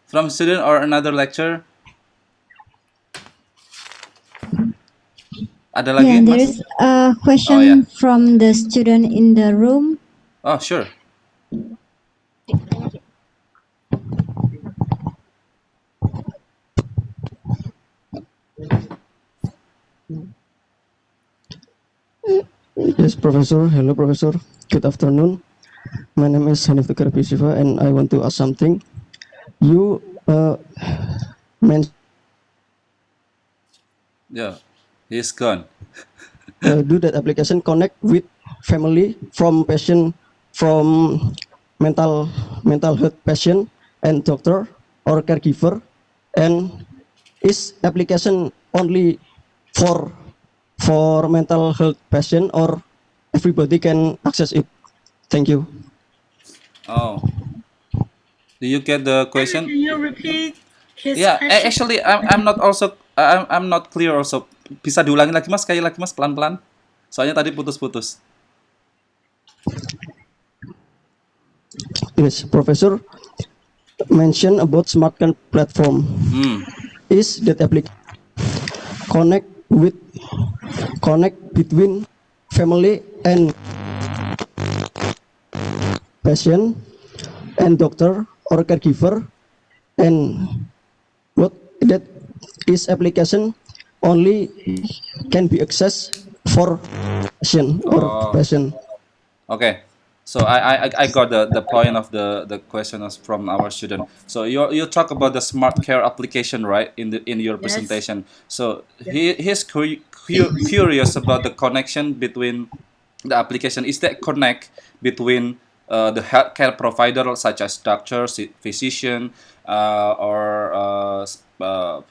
from student or another lecturer? Ada lagi, Yeah, there Mas? is a question Oh yeah. from the student in the room. Oh sure. Yes, Professor. Hello, Professor. Good afternoon. My name is Hanif Tukar Pisiva, and I want to ask something. You mentioned Yeah, he's gone. do that application connect with family from patient from mental health patient and doctor or caregiver, and is application only for mental health patient or everybody can access it? Thank you. Oh, do you get the Henry, question? can you repeat his Yeah, question? actually I'm not also I'm not clear also. Bisa diulangi lagi Mas, sekali lagi Mas, pelan-pelan. Soalnya tadi putus-putus. Yes, Professor mentioned about smart platform. Is that application connect with connect between family and patient and doctor or caregiver, and what that is application only can be accessed for patient or Oh, patient. okay. So I got the point of the question is from our student. So you talk about the smart care application, right, in your Yes. presentation. So he's curious about the connection between the application. Is that connect between the healthcare provider such as doctor, physician, or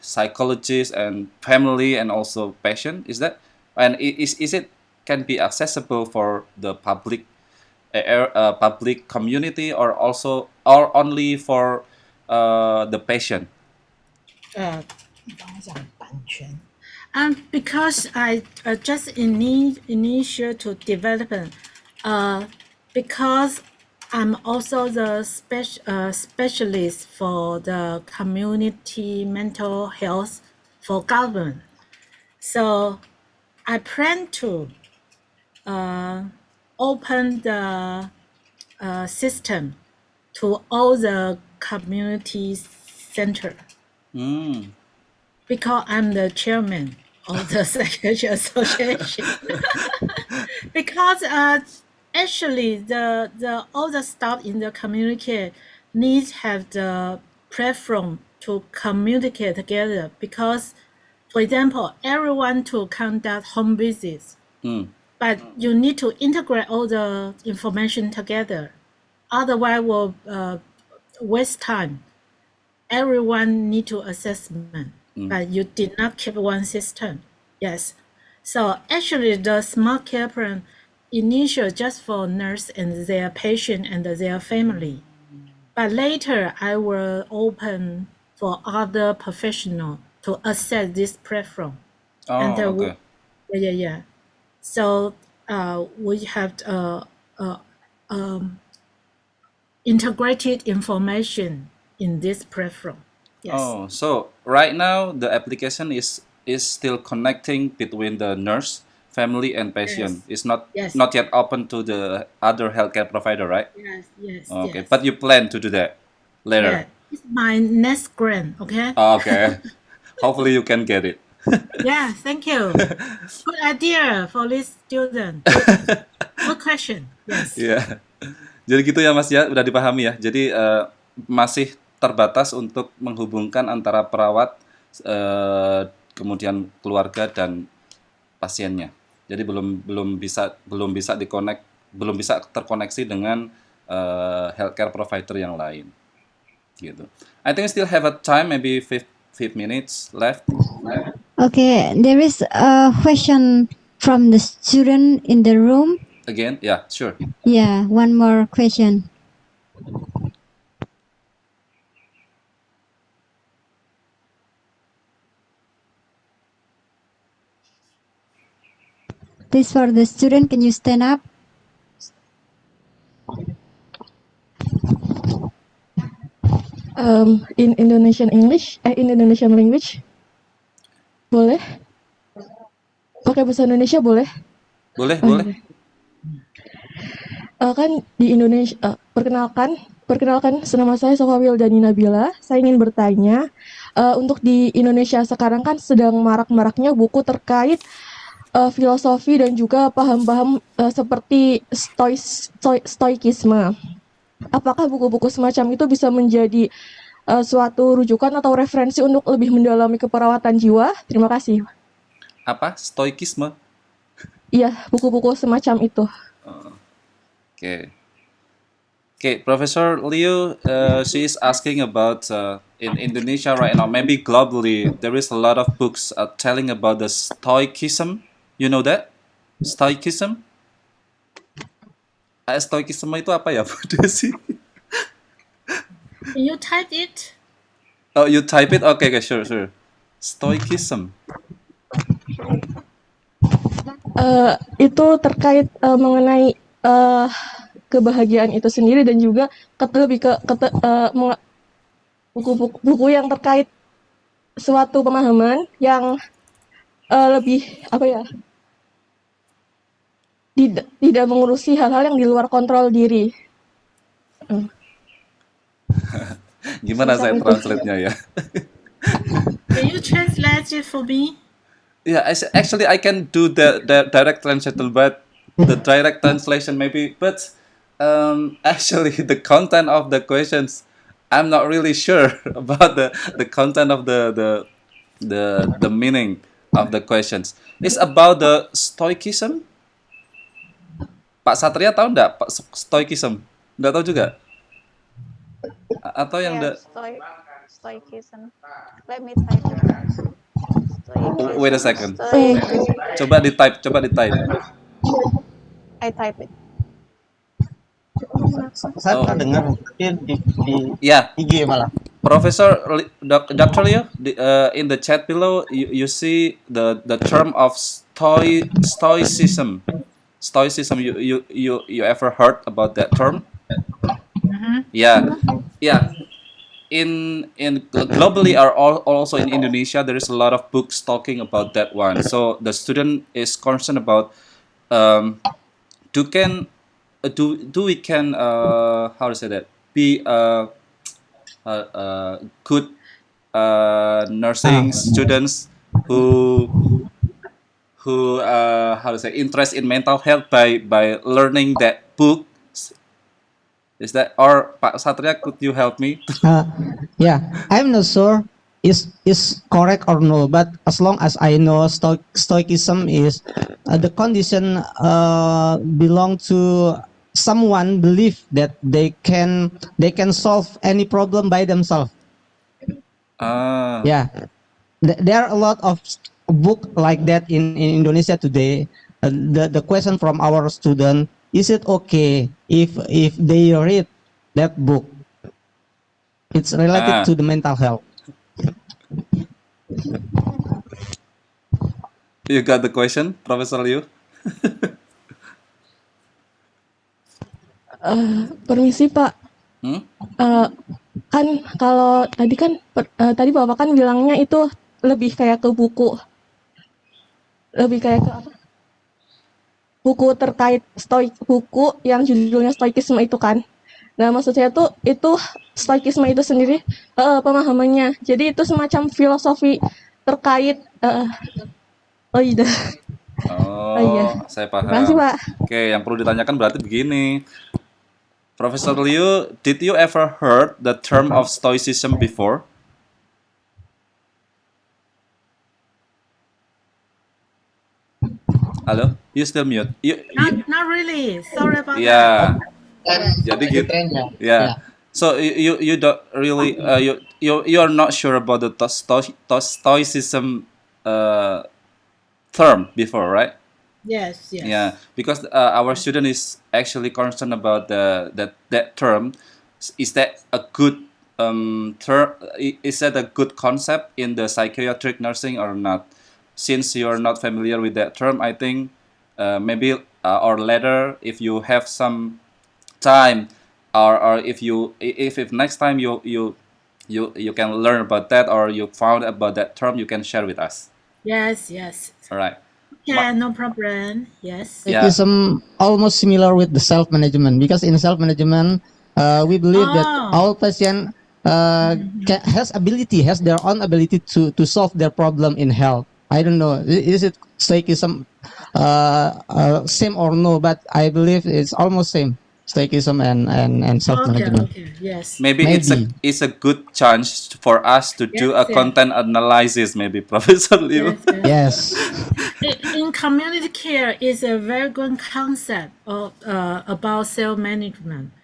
psychologist and family and also patient? Is that, and is it can be accessible for the public community or also or only for the patient? 版权. Because I just initial to develop, because I'm also the specialist for the community mental health for government. So I plan to open the system to all the community center. Because I'm the chairman of the Psychiatry Association. Because actually the all the staff in the community needs have the platform to communicate together, because for example everyone to conduct home visits, but you need to integrate all the information together, otherwise will waste time. Everyone need to assessment, but you did not keep one system. Yes. So actually the smart care plan initial just for nurse and their patient and their family. But later I will open for other professional to access this platform. And Oh, okay. yeah. So we have integrated information in this platform. Yes. Oh, so right now the application is still connecting between the nurse, family, and patient. Yes. It's not Yes. not yet open to the other healthcare provider, right? Yes. Okay, Yes. but you plan to do that later. Yeah, it's my next grant. Okay. Okay, hopefully you can get it. Yeah. Thank you. Good idea for this student. Good question. Yes. Iya. Jadi gitu ya Mas ya, udah dipahami ya. Jadi masih terbatas untuk menghubungkan antara perawat, kemudian keluarga dan pasiennya. Jadi belum bisa belum bisa terkoneksi dengan healthcare provider yang lain. Gitu. I think we still have a time, maybe 5 minutes left. Okay, there is a question from the student in the room. Again, yeah, sure. Yeah, one more question. Please, for the student, can you stand up? In Indonesian language, boleh? Pakai bahasa Indonesia boleh? Boleh, Oh, boleh. iya. Kan di Indonesia, perkenalkan, nama saya Sofa Wildani Nabila. Saya ingin bertanya, untuk di Indonesia sekarang kan sedang marak-maraknya buku terkait filosofi dan juga paham-paham seperti stoikisme. Apakah buku-buku semacam itu bisa menjadi suatu rujukan atau referensi untuk lebih mendalami keperawatan jiwa? Terima kasih. Apa? Stoikisme? Iya, buku-buku semacam itu. Okay. Okay, Professor Liu, she is asking about in Indonesia right now, maybe globally, there is a lot of books telling about the Stoicism. You know that? Stoicism? Stoicism itu apa ya, Bu Desi? You type it. Oh, you type it? Okay, sure. Stoicism. Itu terkait mengenai kebahagiaan itu sendiri dan juga lebih ke buku-buku yang terkait suatu pemahaman yang lebih tidak mengurusi hal-hal yang di luar kontrol diri. Gimana saya translate-nya ya? Can you translate it for me? Yeah, actually I can do the direct translation, but the direct translation maybe, but actually the content of the questions, I'm not really sure about the content of the meaning of the questions. It's about the stoicism. Pak Satria tahu nggak Pak stoicism? Nggak tahu juga? Atau yang Stoicism. Let me type it. Stoicism. Wait a second. Coba di type. I type it. Saya pernah dengar di IG malah. Professor Dr. Leo, in the chat below, you see the term of stoicism. Stoicism. You ever heard about that term? Yeah. In globally or also in Indonesia, there is a lot of books talking about that one. So the student is concerned about do we can how to say that, be good nursing students who how to say interest in mental health by learning that book. Is that, or Pak Satria, could you help me? Yeah, I'm not sure is correct or no, but as long as I know, stoicism is the condition belong to someone believe that they can solve any problem by themselves. Yeah, there are a lot of book like that in Indonesia today. The question from our student, is it okay if they read that book? It's related to the mental health. You got the question, Professor Liu? Permisi Pak. Kan kalau tadi Bapak kan bilangnya itu lebih kayak ke buku. Lebih kayak ke apa? Buku terkait buku yang judulnya stoikisme itu kan. Nah, maksud saya tuh itu stoikisme itu sendiri pemahamannya. Jadi itu semacam filosofi terkait Saya paham. Terima kasih, Pak. Oke, yang perlu ditanyakan berarti begini. Professor Liu, did you ever heard the term of stoicism before? Halo, you still mute. Not really. Sorry about that. Jadi gitu. Yeah. So you don't really you are not sure about the stoicism term before, right? Yes. Yeah, because our student is actually concerned about that term. Is that a good term? Is that a good concept in the psychiatric nursing or not? Since you are not familiar with that term, I think maybe or later, if you have some time, or if next time you you can learn about that, or you found about that term, you can share with us. Yes, yes. All right. Yeah, no problem. Yes. Yeah. Stoicism almost similar with the self-management, because in self-management, we believe that Oh. all patient has their own ability to solve their problem in health. I don't know, is it stoicism same or no, but I believe it's almost same, stoicism and Okay, self-management. okay, yes. Maybe Maybe. it's a good chance for us to do a Yes, yes. content analysis, maybe, Professor Liu. Yes, yes. Yes. In community care is a very good concept of about self-management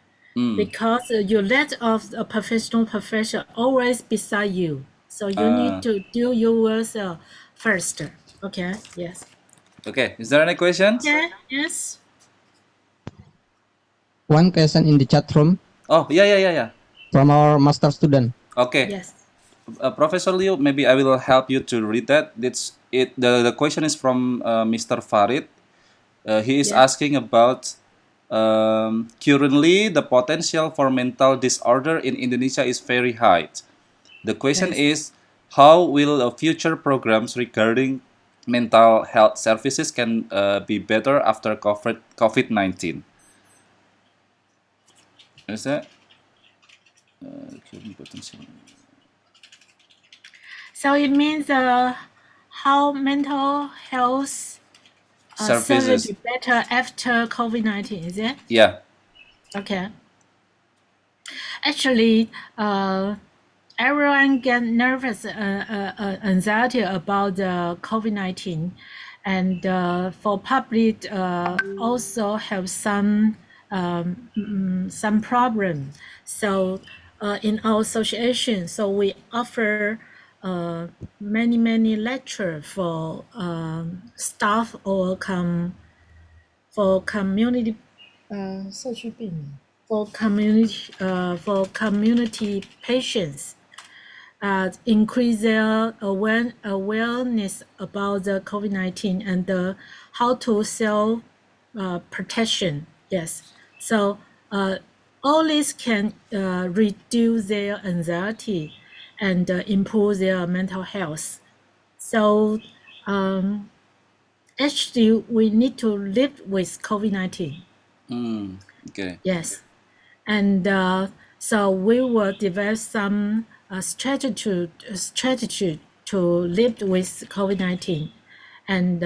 because you let of a professional professor always beside you. So you need to do yourself first. Okay, yes. Okay, is there any questions? Okay, yes. One question in the chat room. Oh, yeah. From our master student. Okay. Yes. Professor Liu, maybe I will help you to read that. It's it. The question is from Mr. Farid. He is Yes. asking about currently the potential for mental disorder in Indonesia is very high. The question Yes. is, how will future programs regarding mental health services can be better after COVID-19? Is that potential? So it means how mental health service Services. be better after COVID-19, is it? Yeah. Okay. Actually, everyone get nervous, anxiety about the COVID-19, and for public also have some problem. So in our association, so we offer many lecture for staff or for community 社区病人 for community patients increase their awareness about the COVID-19 and how to self protection. Yes, so all this can reduce their anxiety and improve their mental health. So actually, we need to live with COVID-19. Okay. Yes, and so we will develop some strategy to live with COVID-19, and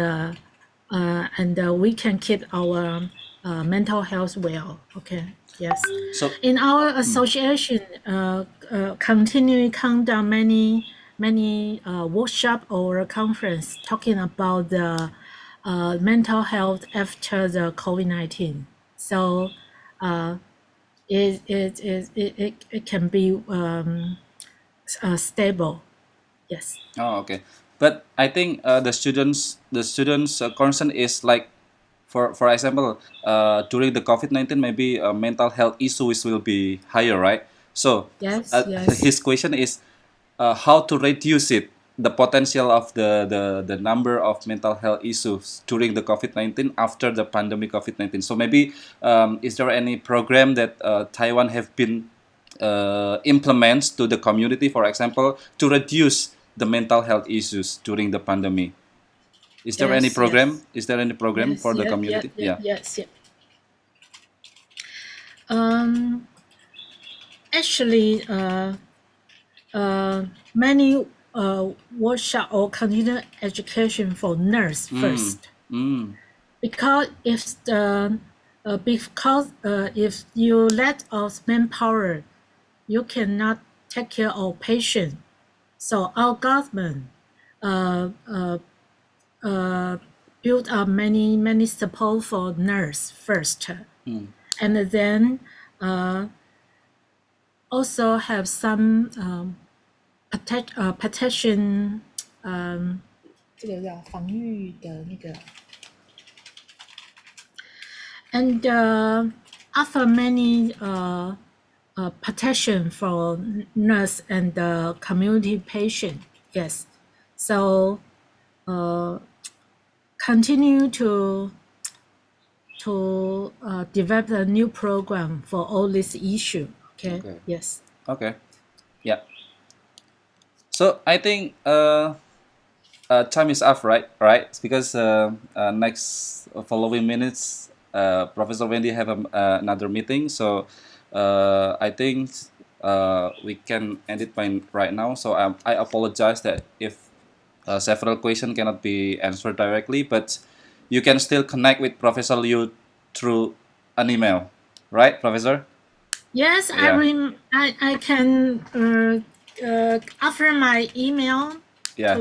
we can keep our mental health well. Okay. Yes. So in our association, continually conduct many workshop or conference talking about the mental health after the COVID-19. So it can be stable. Yes. Oh, okay. But I think the students concern is like, for example, during the COVID-19, maybe mental health issues will be higher, right? So Yes. Yes. his question is how to reduce it, the potential of the number of mental health issues during the COVID-19 after the pandemic COVID-19. So maybe is there any program that Taiwan have been implements to the community, for example, to reduce the mental health issues during the pandemic? Is there any Yes. program? Yes. Is there any program Yes. for the Yes. Yes. community? Yes. Yeah. Yes. Yes. Actually, many workshop or continuing education for nurse first, because if you lack of manpower, you cannot take care of patient. So our government built up many support for nurse first, and then also have some protection 这个叫防御的那个 and offer many protection for nurse and community patient. Yes, so continue to develop a new program for all this issue. Okay. Okay. Yes. Okay. Yeah. So I think time is up, right? Right, because next following minutes, Professor Wendy have another meeting. So I think we can end it by right now. So I apologize that if several questions cannot be answered directly, but you can still connect with Professor Liu through an email, right, Professor? Yes, Yeah. I can offer my email Yes.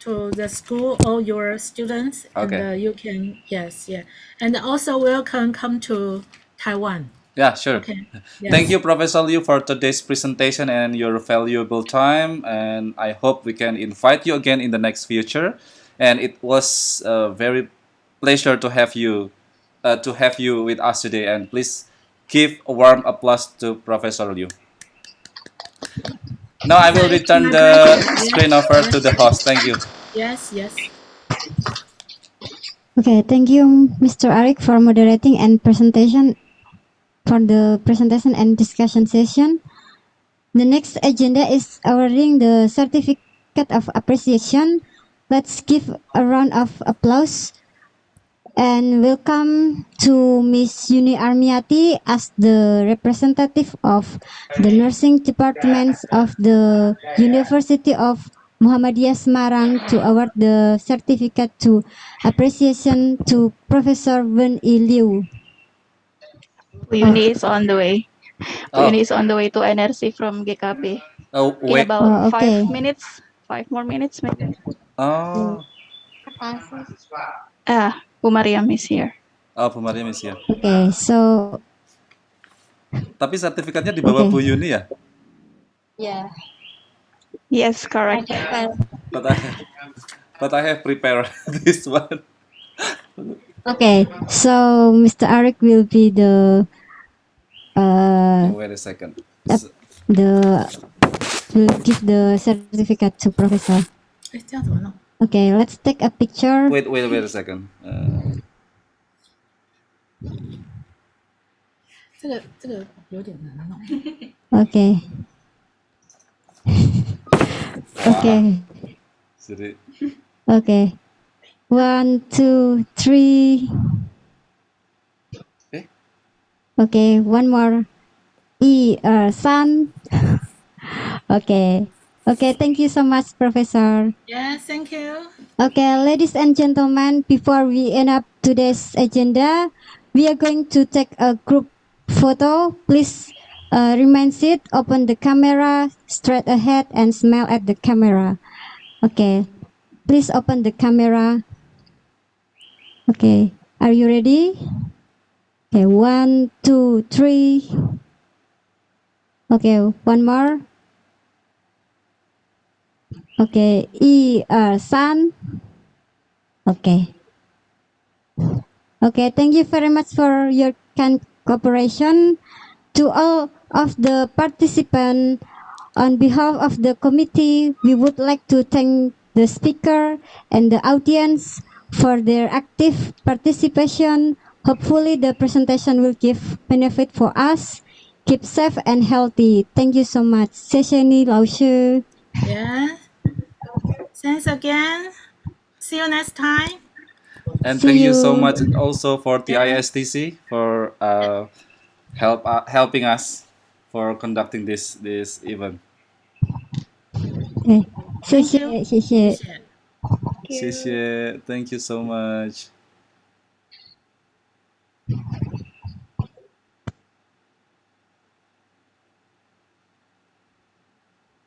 to the school or your students, Okay. and you can, yes, yeah, and also welcome come to Taiwan. Yeah, sure. Okay. Thank Yes. you, Professor Liu, for today's presentation and your valuable time. And I hope we can invite you again in the next future. And it was a very pleasure to have you with us today. And please give a warm applause to Professor Liu. Now I will It's return my the pleasure. screen Yes, over to yes, the host. Thank you. yes, yes. Okay, thank you, Mr. Arik, for moderating and presentation for the presentation and discussion session. The next agenda is awarding the certificate of appreciation. Let's give a round of applause and welcome to Miss Yuni Armiati as the representative of the nursing departments of the University of Muhammadiyah Semarang to award the certificate to appreciation to Professor Wen-I Liu. Uni is on the way. Oh, Uni is on the way to NRC from GKP. oh In wait. about five Okay. minutes, 5 more minutes maybe. Oh, Bu Mariam is here. oh, Bu Mariam is here. Okay, so Tapi sertifikatnya di bawah okay. Bu Yuni ya? Yeah. Yes, correct. But I have prepared this one. Okay, so Mr. Arik will be the Wait a second. the will give the certificate to professor. 哎，这样怎么弄？ Okay, let's take a picture. Wait a second. 这个有点难弄。 Okay. Okay. Jadi, Okay. 1, 2, 3. Okay, one more. Sun. Okay. Okay, thank you so much, Professor. Yes, thank you. Okay, ladies and gentlemen, before we end up today's agenda, we are going to take a group photo. Please remain seated, open the camera straight ahead and smile at the camera. Okay, please open the camera. Okay, are you ready? Okay, 1, 2, 3. Okay, one more. Okay, Sun. Okay. Okay, thank you very much for your kind cooperation. To all of the participants, on behalf of the committee, we would like to thank the speaker and the audience for their active participation. Hopefully, the presentation will give benefit for us. Keep safe and healthy. Thank you so much. 谢谢你，老师。 Yeah. Thanks again. See you next time. and See thank you so you. much also for TISTC for helping us for conducting this event. 谢谢，谢谢。 谢谢 Thank you so much.